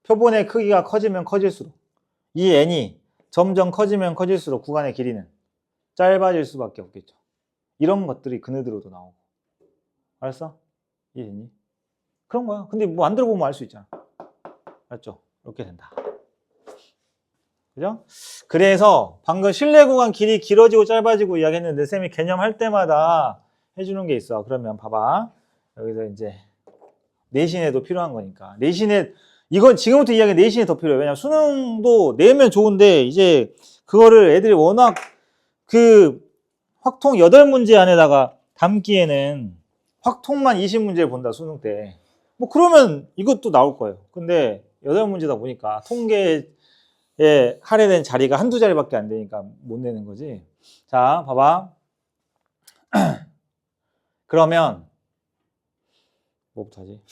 Speaker 1: 표본의 크기가 커지면 커질수록 이 n이 점점 커지면 커질수록 구간의 길이는 짧아질 수밖에 없겠죠. 이런 것들이 그네들어도 나오고. 알았어? 이해됐니? 그런 거야. 근데 뭐 안 들어보면 알 수 있잖아. 알았죠? 이렇게 된다. 그죠? 그래서 방금 실내 구간 길이 길어지고 짧아지고 이야기했는데 쌤이 개념할 때마다 해주는 게 있어. 그러면 봐봐. 여기서 이제 내신에도 필요한 거니까. 내신에 이건 지금부터 이야기 내신에 더 필요해. 왜냐면 수능도 내면 좋은데 이제 그거를 애들이 워낙 그 확통 8문제 안에다가 담기에는 확통만 20문제를 본다, 수능 때. 뭐 그러면 이것도 나올 거예요. 근데 8문제다 보니까 통계에 할애된 자리가 한두 자리밖에 안 되니까 못 내는 거지. 자, 봐봐. 그러면 뭐부터 하지?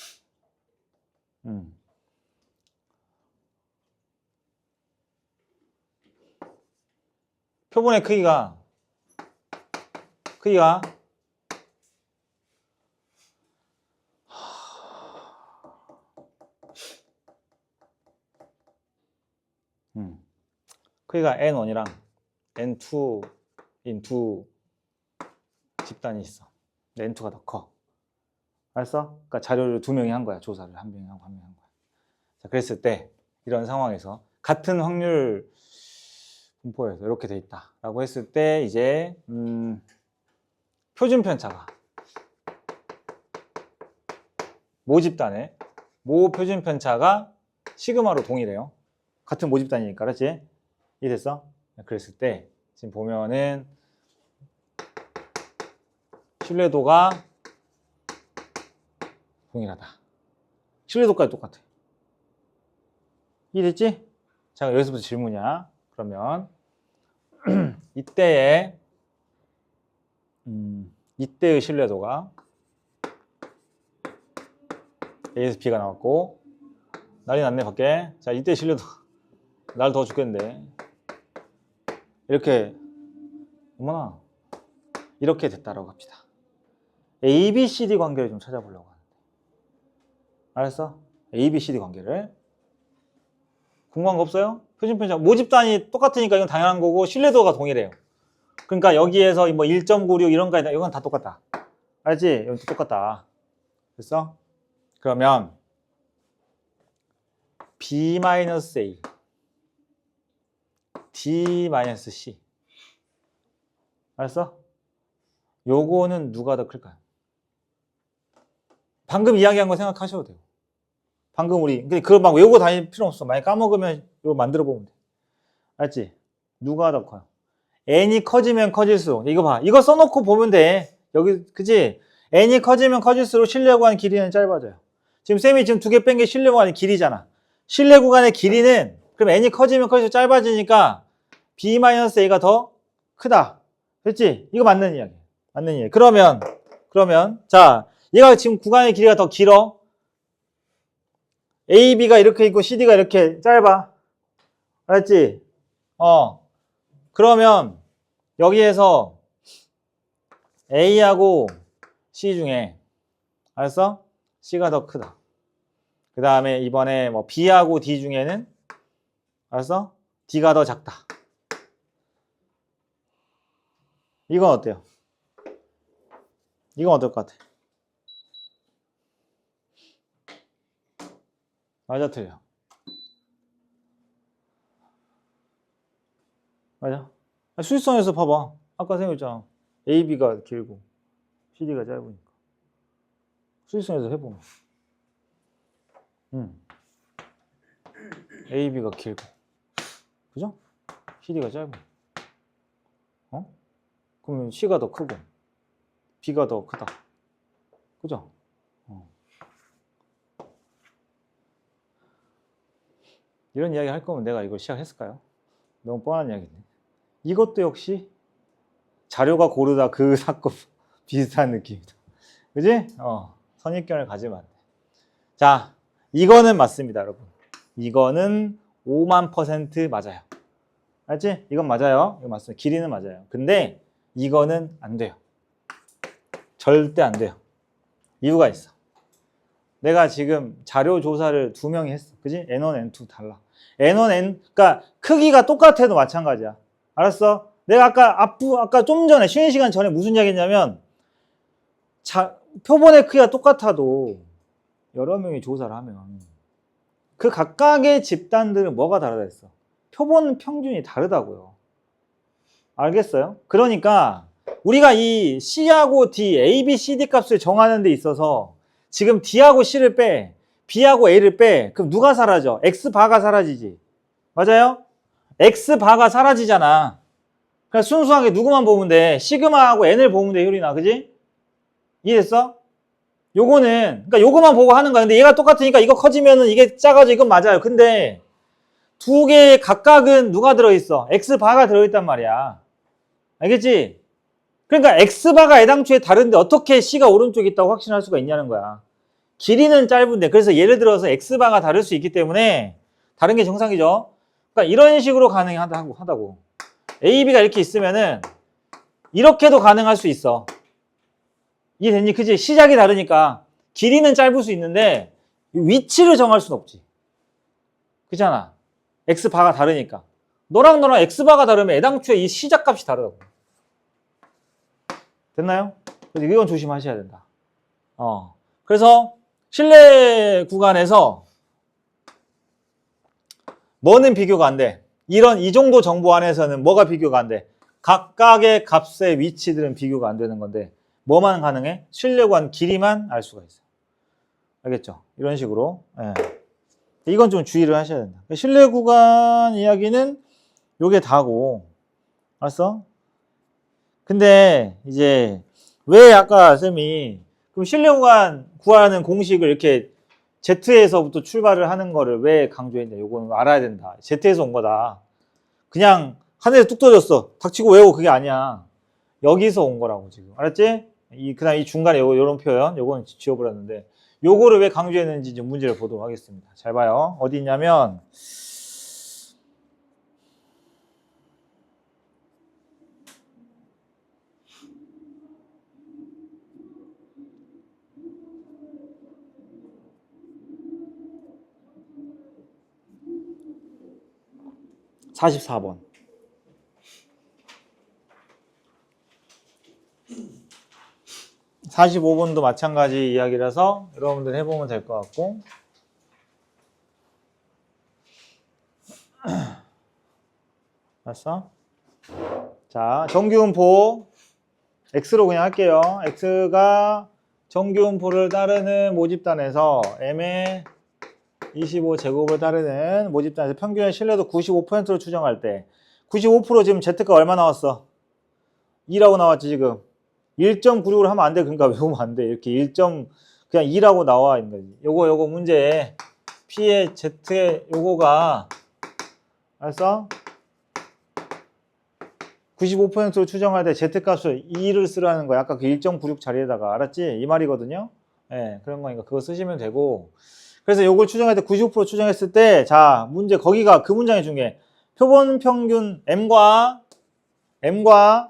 Speaker 1: 표본의 크기가 크기가 N1이랑 N2인 두 집단이 있어. N2가 더 커. 알았어? 그러니까 자료를 2명이 한 거야. 조사를 한 명이 하고 한 명이 한 거야. 자, 그랬을 때 이런 상황에서 같은 확률 분포에서 이렇게 돼 있다라고 했을 때 이제 표준 편차가 모집단의 모 표준 편차가 시그마로 동일해요. 같은 모집단이니까, 그렇지? 이해됐어? 그랬을 때 지금 보면은 신뢰도가 동일하다. 신뢰도까지 똑같아. 이해됐지? 자, 여기서부터 질문이야. 그러면 이때의 신뢰도가 A에서 B가 나왔고 난리 났네 밖에. 자, 이때 신뢰도 날 더 죽겠는데 이렇게 어머나 이렇게 됐다라고 합시다. A, B, C, D 관계를 좀 찾아보려고 하는데 알았어? A, B, C, D 관계를 궁금한 거 없어요? 표준 편차 모집단이 똑같으니까 이건 당연한 거고 신뢰도가 동일해요. 그러니까 여기에서 뭐 1.96 이런 거 이건 다 똑같다. 알지? 이건 똑같다. 됐어? 그러면 B-A D-C 알았어? 요거는 누가 더 클까요? 방금 이야기한 거 생각하셔도 돼요. 방금 근데 그걸 막 외우고 다닐 필요 없어. 많이 까먹으면 이거 만들어 보면 돼. 알지? 누가 더 커요? n이 커지면 커질수록 이거 봐. 이거 써놓고 보면 돼. 여기 그지? n이 커지면 커질수록 실내 구간 길이는 짧아져요. 지금 쌤이 지금 2개 뺀 게 실내 구간의 길이잖아. 실내 구간의 길이는 그럼 n이 커지면 커질수록 짧아지니까 B-A가 더 크다. 됐지? 이거 맞는 이야기. 맞는 이야기. 그러면 자, 얘가 지금 구간의 길이가 더 길어. A, B가 이렇게 있고 CD가 이렇게 짧아. 알았지? 그러면 여기에서 A하고 C 중에 알았어? C가 더 크다. 그 다음에 이번에 뭐 B하고 D 중에는 알았어? D가 더 작다. 이건 어때요? 이건 어떨 것 같아? 맞아, 틀려? 맞아? 수직선에서 봐봐. 아까 생각했잖아. A, B가 길고 CD가 짧으니까. 수직선에서 해보면. AB가 길고, 그죠? CD가 짧고. 그러면 C가 더 크고, B가 더 크다. 그죠? 이런 이야기 할 거면 내가 이걸 시작했을까요? 너무 뻔한 이야기네. 이것도 역시 자료가 고르다 그 사건 비슷한 느낌이다. 그지? 선입견을 가지면 안 돼. 자, 이거는 맞습니다, 여러분. 이거는 5만% 맞아요. 알지? 이건 맞아요. 이거 맞습니다. 길이는 맞아요. 근데 이거는 안 돼요. 절대 안 돼요. 이유가 있어. 내가 지금 자료 조사를 2명이 했어. 그지? N1, N2 달라. N1, 그러니까 크기가 똑같아도 마찬가지야. 알았어? 내가 아까 좀 전에, 쉬는 시간 전에 무슨 이야기 했냐면, 표본의 크기가 똑같아도 여러 명이 조사를 하면 그 각각의 집단들은 뭐가 다르다 했어? 표본 평균이 다르다고요. 알겠어요? 그러니까 우리가 이 C하고 D, A, B, C, D 값을 정하는 데 있어서 지금 D하고 C를 빼, B하고 A를 빼, 그럼 누가 사라져? X바가 사라지지. 맞아요? X바가 사라지잖아. 그러니까 순수하게 누구만 보면 돼? 시그마하고 N을 보면 돼, 효린아. 그지? 이해됐어? 요거는, 그러니까 요거만 보고 하는 거야. 근데 얘가 똑같으니까 이거 커지면은 이게 작아져. 이건 맞아요. 근데 두 개의 각각은 누가 들어있어? X바가 들어있단 말이야. 알겠지? 그러니까 X바가 애당초에 다른데 어떻게 C가 오른쪽에 있다고 확신할 수가 있냐는 거야. 길이는 짧은데, 그래서 예를 들어서 X바가 다를 수 있기 때문에 다른 게 정상이죠. 그러니까 이런 식으로 가능하다고. A, B가 이렇게 있으면은 이렇게도 가능할 수 있어. 이해됐니? 그치? 시작이 다르니까 길이는 짧을 수 있는데 위치를 정할 수는 없지. 그렇잖아. X바가 다르니까. 너랑 X바가 다르면 애당초에 이 시작값이 다르다고. 됐나요? 그래서 이건 조심하셔야 된다. 그래서 실내 구간에서 뭐는 비교가 안 돼? 이 정도 정보 안에서는 뭐가 비교가 안 돼? 각각의 값의 위치들은 비교가 안 되는 건데 뭐만 가능해? 실내 구간 길이만 알 수가 있어. 알겠죠? 이런 식으로. 예. 이건 좀 주의를 하셔야 된다. 실내 구간 이야기는 요게 다고. 알았어? 근데 이제 왜 아까 쌤이 그럼 실내 구간 구하는 공식을 이렇게 Z에서부터 출발을 하는 거를 왜 강조했냐? 요거는 알아야 된다. Z에서 온 거다. 그냥 하늘에서 뚝 떨어졌어. 닥치고 외우고 그게 아니야. 여기서 온 거라고 지금. 알았지? 그다음 이 중간에 요런 표현, 요거는 지워버렸는데 요거를 왜 강조했는지 이제 문제를 보도록 하겠습니다. 잘 봐요. 어디 있냐면 44번. 45번도 마찬가지 이야기라서 여러분들 해보면 될 것 같고. 알았어? 자, 정규분포 X로 그냥 할게요. X가 정규분포를 따르는 모집단에서 M의 25제곱을 따르는 모집단에서 평균의 신뢰도 95%로 추정할 때 95% 지금 Z가 얼마 나왔어? 2라고 나왔지 지금. 1.96을 하면 안 돼. 그러니까 외우면 안 돼. 이렇게 1. 그냥 2라고 나와 있는 거지. 요거 문제 P의 Z의 요거가 알았어? 95%로 추정할 때 Z값을 2를 쓰라는 거야. 아까 그 1.96 자리에다가. 알았지? 이 말이거든요. 예, 그런 거니까 그거 쓰시면 되고. 그래서 요걸 추정할 때 95% 추정했을 때, 자, 문제, 거기가 그 문장이 중요해. 표본 평균 M과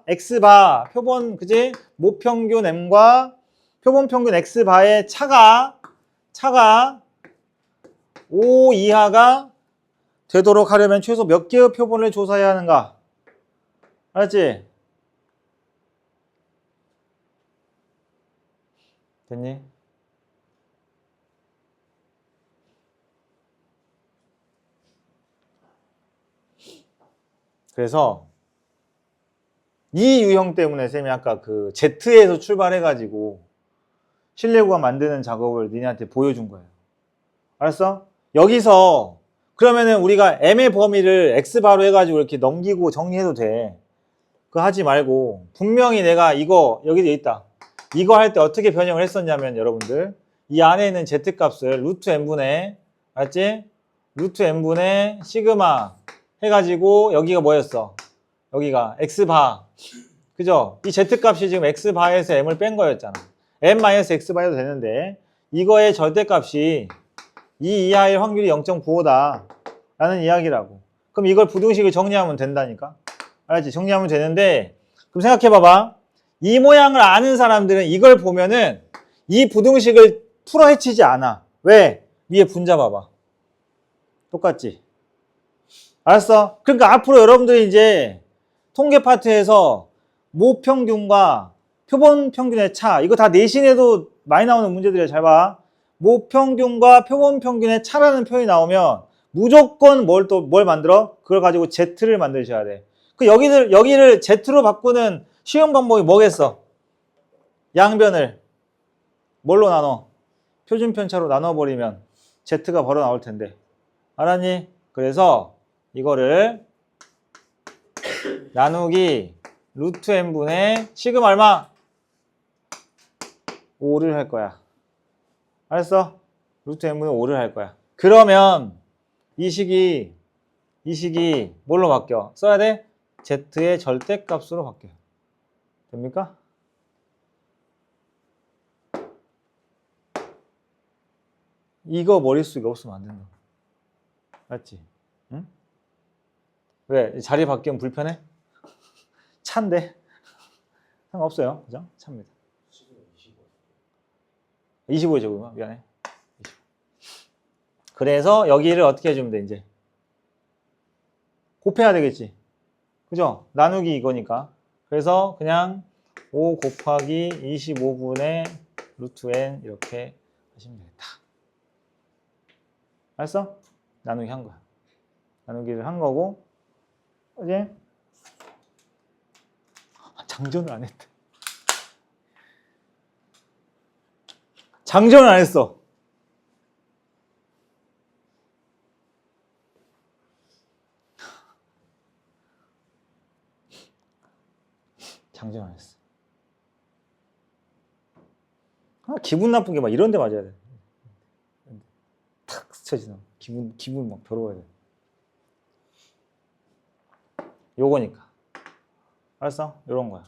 Speaker 1: X바, 표본, 그지? 모평균 M과 표본 평균 X바의 차가 5 이하가 되도록 하려면 최소 몇 개의 표본을 조사해야 하는가? 알았지? 됐니? 그래서 이 유형 때문에 쌤이 아까 그 Z에서 출발해가지고 실내 구간 만드는 작업을 니네한테 보여준 거예요. 알았어? 여기서 그러면은 우리가 m의 범위를 x바로 해가지고 이렇게 넘기고 정리해도 돼. 그거 하지 말고 분명히 내가 이거 여기 돼 있다. 이거 할 때 어떻게 변형을 했었냐면 여러분들 이 안에 있는 z값을 루트 n분의 알았지? 루트 n분의 시그마 해가지고 여기가 뭐였어? 여기가 x바 그죠? 이 z값이 지금 x바에서 m을 뺀 거였잖아. m-x바 해도 되는데 이거의 절대값이 2 이하일 확률이 0.95다 라는 이야기라고. 그럼 이걸 부등식을 정리하면 된다니까. 알았지? 정리하면 되는데 그럼 생각해 봐봐. 이 모양을 아는 사람들은 이걸 보면은 이 부등식을 풀어 헤치지 않아. 왜? 위에 분자 봐봐. 똑같지? 알았어? 그러니까 앞으로 여러분들이 이제 통계 파트에서 모평균과 표본 평균의 차 이거 다 내신에도 많이 나오는 문제들이야. 잘 봐. 모평균과 표본 평균의 차라는 표현이 나오면 무조건 뭘 만들어? 그걸 가지고 Z를 만드셔야 돼. 그 여기를 Z로 바꾸는 쉬운 방법이 뭐겠어? 양변을 뭘로 나눠? 표준편차로 나눠버리면 Z가 바로 나올 텐데. 알았니? 그래서 이거를 나누기 루트 n분의 시그마 얼마? 5를 할 거야. 알았어? 루트 n분의 5를 할 거야. 그러면 이 식이 뭘로 바뀌어? 써야 돼? Z의 절대값으로 바뀌어. 됩니까? 이거 머릿속에 없으면 안 된다. 맞지? 응? 왜? 자리 바뀌면 불편해? 차인데? 상관없어요. 그죠? 차입니다. 25제곱이면 미안해. 25. 그래서 여기를 어떻게 해주면 돼, 이제? 곱해야 되겠지. 그죠? 나누기 이거니까. 그래서 그냥 5 곱하기 25분의 루트 n 이렇게 하시면 되겠다. 알았어? 나누기 한 거야. 나누기를 한 거고, 이제 장전을 안 했다. 장전을 안 했어. 장전 안 했어. 기분 나쁘게 막 이런 데 맞아야 돼. 탁 스쳐지는 기분 막 더러워야 돼. 요거니까. 알았어? 요런 거야.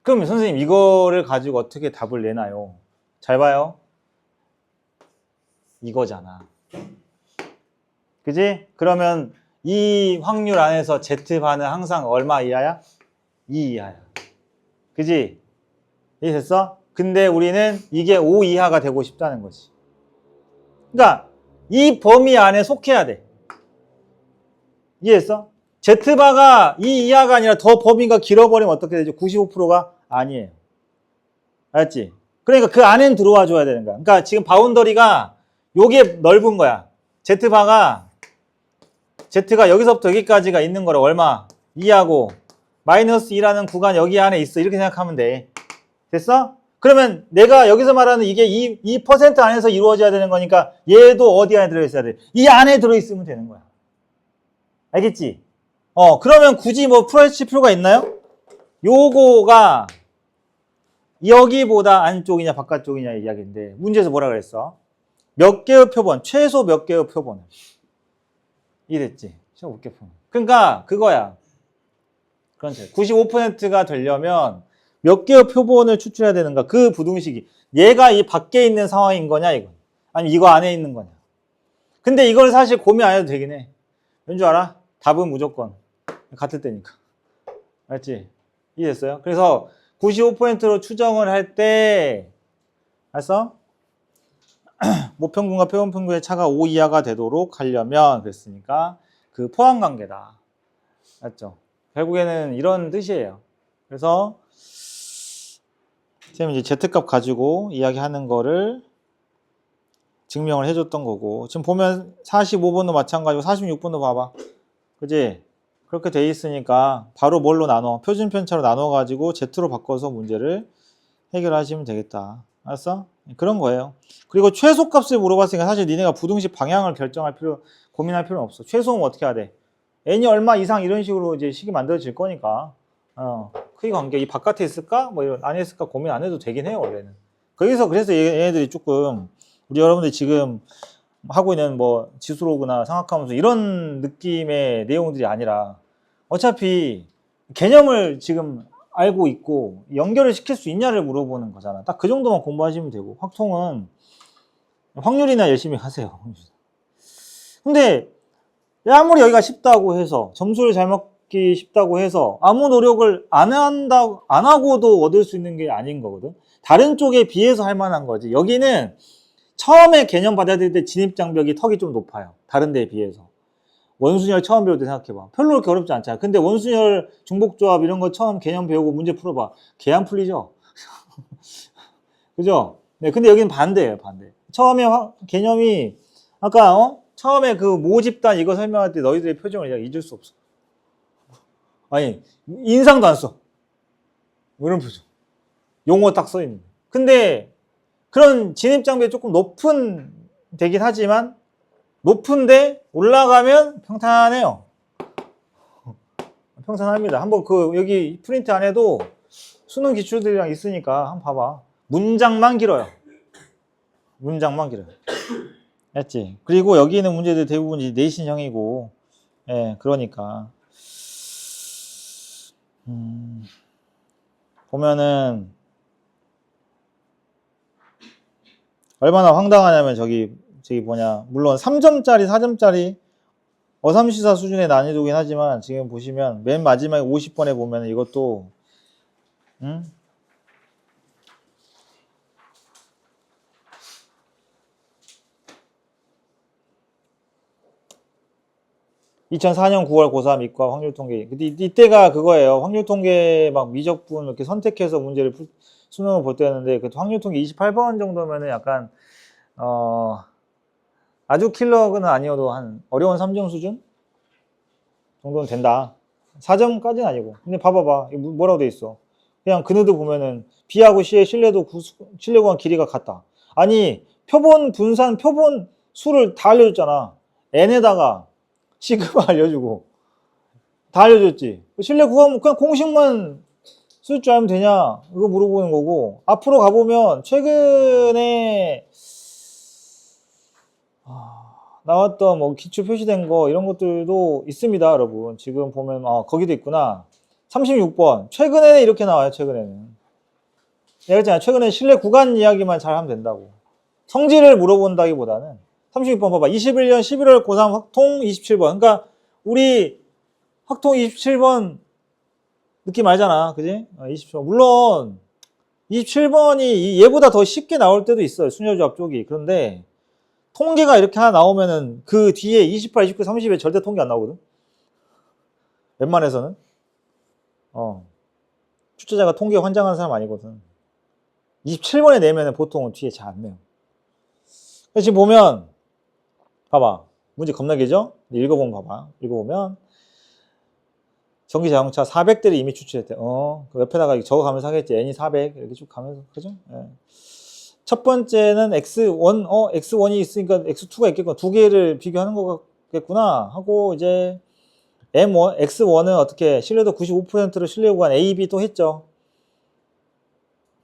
Speaker 1: 그럼 선생님 이거를 가지고 어떻게 답을 내나요? 잘 봐요. 이거잖아. 그지? 그러면 이 확률 안에서 Z반은 항상 얼마 이하야? 2 이하야. 그지? 이해됐어? 근데 우리는 이게 5 이하가 되고 싶다는 거지. 그러니까 이 범위 안에 속해야 돼. 이해했어? Z바가 2 이하가 아니라 더 범위가 길어버리면 어떻게 되죠? 95%가 아니에요. 알았지? 그러니까 그 안엔 들어와 줘야 되는 거야. 그러니까 지금 바운더리가 요게 넓은 거야. Z가 여기서부터 여기까지가 있는 거라 얼마? 2하고 마이너스 2라는 구간 여기 안에 있어. 이렇게 생각하면 돼. 됐어? 그러면 내가 여기서 말하는 이게 2% 안에서 이루어져야 되는 거니까 얘도 어디 안에 들어있어야 돼? 이 안에 들어있으면 되는 거야. 알겠지? 그러면 굳이 뭐 풀어헤칠 필요가 있나요? 요거가 여기보다 안쪽이냐 바깥쪽이냐 이야기인데 문제에서 뭐라 그랬어? 몇 개의 표본, 최소 몇 개의 표본. 이랬지. 최소 몇 개의 표본. 그러니까 그거야. 그렇지. 95%가 되려면 몇 개의 표본을 추출해야 되는가? 그 부등식이 얘가 이 밖에 있는 상황인 거냐 이건. 아니면 이거 안에 있는 거냐. 근데 이걸 사실 고민 안 해도 되긴 해. 왠 줄 알아? 답은 무조건 같을 때니까. 알았지? 이해됐어요? 그래서 95%로 추정을 할 때 알았어? 모평균과 표본평균의 차가 5 이하가 되도록 하려면 그랬으니까 그 포함관계다. 맞죠? 결국에는 이런 뜻이에요. 그래서 선생님이 이제 Z값 가지고 이야기하는 거를 증명을 해줬던 거고 지금 보면 45번도 마찬가지고 46번도 봐봐. 그지? 그렇게 돼 있으니까 바로 뭘로 나눠? 표준편차로 나눠가지고 Z로 바꿔서 문제를 해결하시면 되겠다. 알았어? 그런 거예요. 그리고 최소값을 물어봤으니까 사실 니네가 부등식 방향을 고민할 필요는 없어. 최소는 어떻게 해야 돼? n이 얼마 이상 이런 식으로 이제 식이 만들어질 거니까 크기 관계 이 바깥에 있을까? 뭐 이런 안에 있을까 고민 안 해도 되긴 해요 원래는. 거기서 그래서 얘네들이 조금 우리 여러분들이 지금 하고 있는 뭐 지수로그나 상학하면서 이런 느낌의 내용들이 아니라 어차피 개념을 지금 알고 있고 연결을 시킬 수 있냐를 물어보는 거잖아. 딱 그 정도만 공부하시면 되고 확통은 확률이나 열심히 하세요. 근데 아무리 여기가 쉽다고 해서 점수를 잘 먹기 쉽다고 해서 아무 노력을 안 하고도 얻을 수 있는 게 아닌 거거든. 다른 쪽에 비해서 할 만한 거지. 여기는 처음에 개념 받아들일 때 진입장벽이 턱이 좀 높아요. 다른 데에 비해서. 원순열 처음 배울 때 생각해봐. 별로 그렇게 어렵지 않잖아. 근데 원순열 중복조합 이런 거 처음 개념 배우고 문제 풀어봐. 개 안 풀리죠? 그죠? 네, 근데 여기는 반대예요, 반대. 처음에 개념이 아까 처음에 그 모집단 이거 설명할 때 너희들의 표정을 내가 잊을 수 없어. 아니 인상도 안 써. 이런 표정. 용어 딱 써 있는. 근데 그런 진입장벽이 조금 높은 되긴 하지만 높은데 올라가면 평탄해요. 평탄합니다. 한번 그 여기 프린트 안에도 수능 기출들이랑 있으니까 한번 봐봐. 문장만 길어요. 문장만 길어요. 했지. 그리고 여기 있는 문제들 대부분 이제 내신형이고, 예, 그러니까 보면은 얼마나 황당하냐면 저기 뭐냐, 물론 3점짜리 4점짜리 어삼시사 수준의 난이도긴 하지만 지금 보시면 맨 마지막에 50번에 보면 이것도 2004년 9월 고3 이과 확률통계. 근데 이때가 그거예요. 확률통계 막 미적분 이렇게 선택해서 문제를 수능을 볼 때였는데 그 확률통계 28번 정도면은 약간 아주 킬러는 아니어도 한 어려운 3점 수준 정도는 된다. 4점까지는 아니고. 근데 봐봐봐. 뭐라고 돼 있어. 그냥 그네도 보면은 B하고 C의 신뢰구간 길이가 같다. 아니 표본 분산 표본 수를 다 알려줬잖아. N에다가 시그마 알려주고 다 알려줬지. 신뢰구간 그냥 공식만 쓸 줄 알면 되냐 이거 물어보는 거고. 앞으로 가보면 최근에 나왔던 뭐 기출 표시된 거 이런 것들도 있습니다 여러분. 지금 보면 거기도 있구나. 36번 최근에는 이렇게 나와요. 최근에는 내가 했잖아. 최근에 신뢰 구간 이야기만 잘 하면 된다고. 성질을 물어본다기보다는 36번 봐봐. 21년 11월 고3 확통 27번. 그러니까 우리 확통 27번 느낌 알잖아. 그지? 27번. 물론 27번이 얘보다 더 쉽게 나올 때도 있어요. 순열조합 쪽이. 그런데 통계가 이렇게 하나 나오면은 그 뒤에 28, 29, 30에 절대 통계 안 나오거든. 웬만해서는. 출제자가 통계 환장하는 사람 아니거든. 27번에 내면은 보통은 뒤에 잘 안 내요. 지금 보면 봐봐. 문제 겁나 길죠? 읽어보면 봐봐. 읽어보면 전기자동차 400대를 이미 추출했대. 그 옆에다가 적어가면서 하겠지. N이 400 이렇게 쭉 가면서 그죠? 예. 첫 번째는 X1, X1이 있으니까 X2가 있겠구나. 두 개를 비교하는 거겠구나 하고 이제 M1, X1은 어떻게 신뢰도 95%로 신뢰 구간 A, B 또 했죠.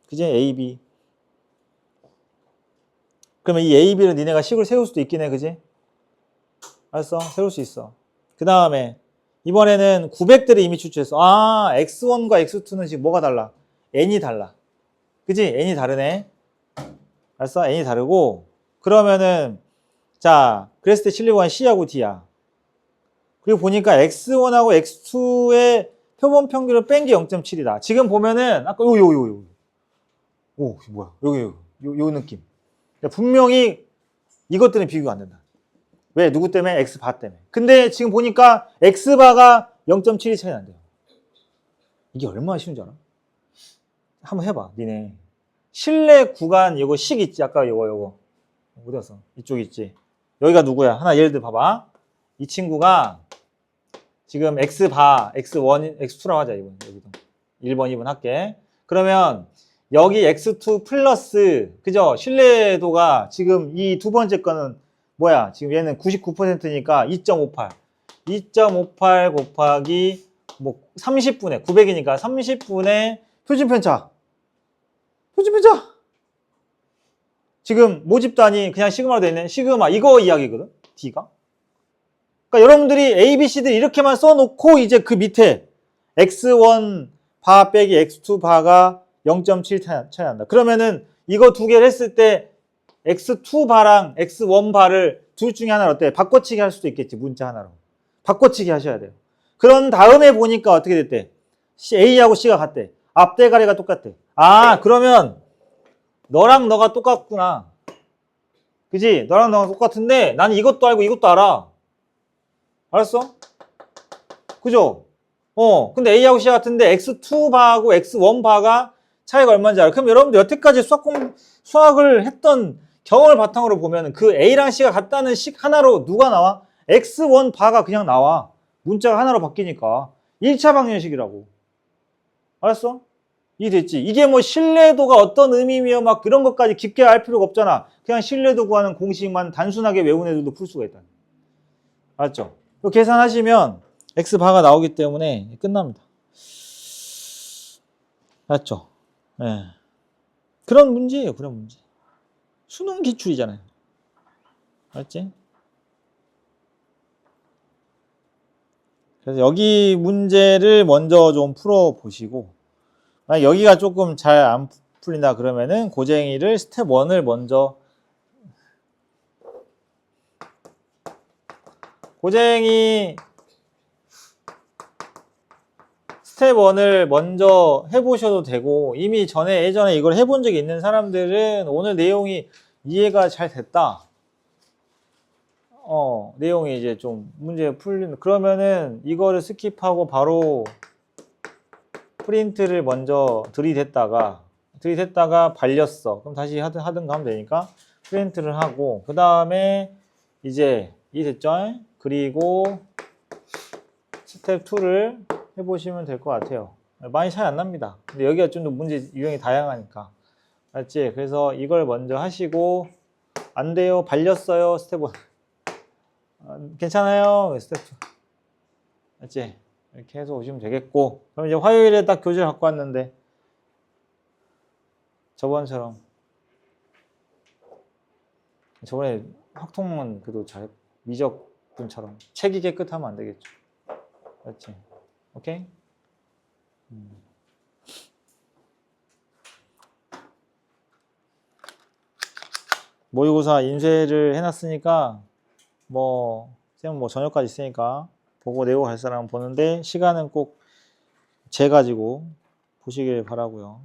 Speaker 1: 그지? A, B. 그러면 이 A, B를 니네가 식을 세울 수도 있긴 해. 그지? 알았어? 세울 수 있어. 그 다음에 이번에는 900대를 이미 추출했어. X1과 X2는 지금 뭐가 달라? N이 달라. 그지? N이 다르네. 알았어? N이 다르고 그러면은 자 그랬을 때 신뢰구간 C하고 D야. 그리고 보니까 X1하고 X2의 표본 평균을 뺀 게 0.7이다. 지금 보면은 아까 오 뭐야 여기 요 느낌. 분명히 이것들은 비교가 안 된다. 왜? 누구 때문에? X바 때문에. 근데 지금 보니까 X바가 0.7이 차이 난대요. 이게 얼마나 쉬운지 알아? 한번 해봐 니네. 신뢰 구간 이거 식 있지? 아까 요거 어디 갔어? 이쪽 있지? 여기가 누구야? 하나 예를 들어 봐봐. 이 친구가 지금 X바, X1, X2라고 하자 이번 여기도 1번, 2번 할게. 그러면 여기 x2 플러스, 그죠? 신뢰도가 지금 이 두 번째 거는 뭐야? 지금 얘는 99%니까 2.58. 2.58 곱하기 뭐 30분의 900이니까 30분의 표준편차. 표준편차. 지금 모집단이 그냥 시그마로 되어 있는 시그마 이거 이야기거든. D가. 그러니까 여러분들이 A, B, C들 이렇게만 써놓고 이제 그 밑에 X1 바 빼기 X2 바가 0.7 차이 난다. 그러면은 이거 두 개를 했을 때 X2 바랑 X1 바를 둘 중에 하나를 어때? 바꿔치기 할 수도 있겠지. 문자 하나로. 바꿔치기 하셔야 돼요. 그런 다음에 보니까 어떻게 됐대? A하고 C가 같대. 앞대가리가 똑같대. 아, 그러면 너랑 너가 똑같구나. 그지? 너랑 너가 똑같은데 나는 이것도 알고 이것도 알아. 알았어? 그죠? 근데 A하고 C 같은데 X2 바하고 X1 바가 차이가 얼마인지 알아. 그럼 여러분들 여태까지 수학을 했던 경험을 바탕으로 보면 그 A랑 C가 같다는 식 하나로 누가 나와? X1 바가 그냥 나와. 문자가 하나로 바뀌니까. 1차 방정식이라고. 알았어? 이해됐지? 이게 뭐 신뢰도가 어떤 의미며 막 그런 것까지 깊게 알 필요가 없잖아. 그냥 신뢰도 구하는 공식만 단순하게 외운 애들도 풀 수가 있다. 알았죠? 이거 계산하시면 X바가 나오기 때문에 끝납니다. 알았죠? 네. 그런 문제예요. 그런 문제. 수능 기출이잖아요. 알았지? 그래서 여기 문제를 먼저 좀 풀어보시고 만약 여기가 조금 잘 안 풀린다 그러면은 고쟁이를 스텝 1을 먼저 고쟁이 스텝 1을 먼저 해보셔도 되고 이미 예전에 이걸 해본 적이 있는 사람들은 오늘 내용이 이해가 잘 됐다. 내용이 이제 좀 문제 풀리는 그러면은 이거를 스킵하고 바로 프린트를 먼저 들이댔다가 발렸어. 그럼 다시 하든가 하면 되니까 프린트를 하고 그 다음에 이제 이해됐죠? 그리고 스텝 2를 해보시면 될 것 같아요. 많이 차이 안 납니다. 근데 여기가 좀 더 문제 유형이 다양하니까. 맞지? 그래서 이걸 먼저 하시고 안 돼요. 발렸어요. 스텝 1. 괜찮아요. 스텝 2. 맞지? 이렇게 해서 오시면 되겠고 그럼 이제 화요일에 딱 교재를 갖고 왔는데 저번에 확통은 그래도 잘 미적분처럼 책이 깨끗하면 안 되겠죠. 맞지? 오케이? 모의고사 인쇄를 해놨으니까 쌤 저녁까지 있으니까 보고 내고 갈 사람은 보는데 시간은 꼭 재가지고 보시길 바라고요.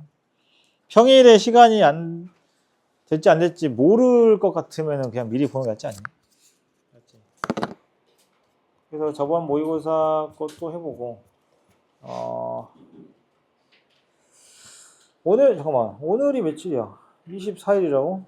Speaker 1: 평일에 시간이 안 될지 안 될지 모를 것 같으면 그냥 미리 보는 게 낫지 않니? 그래서 저번 모의고사 것도 해보고 오늘이 며칠이야? 24일이라고?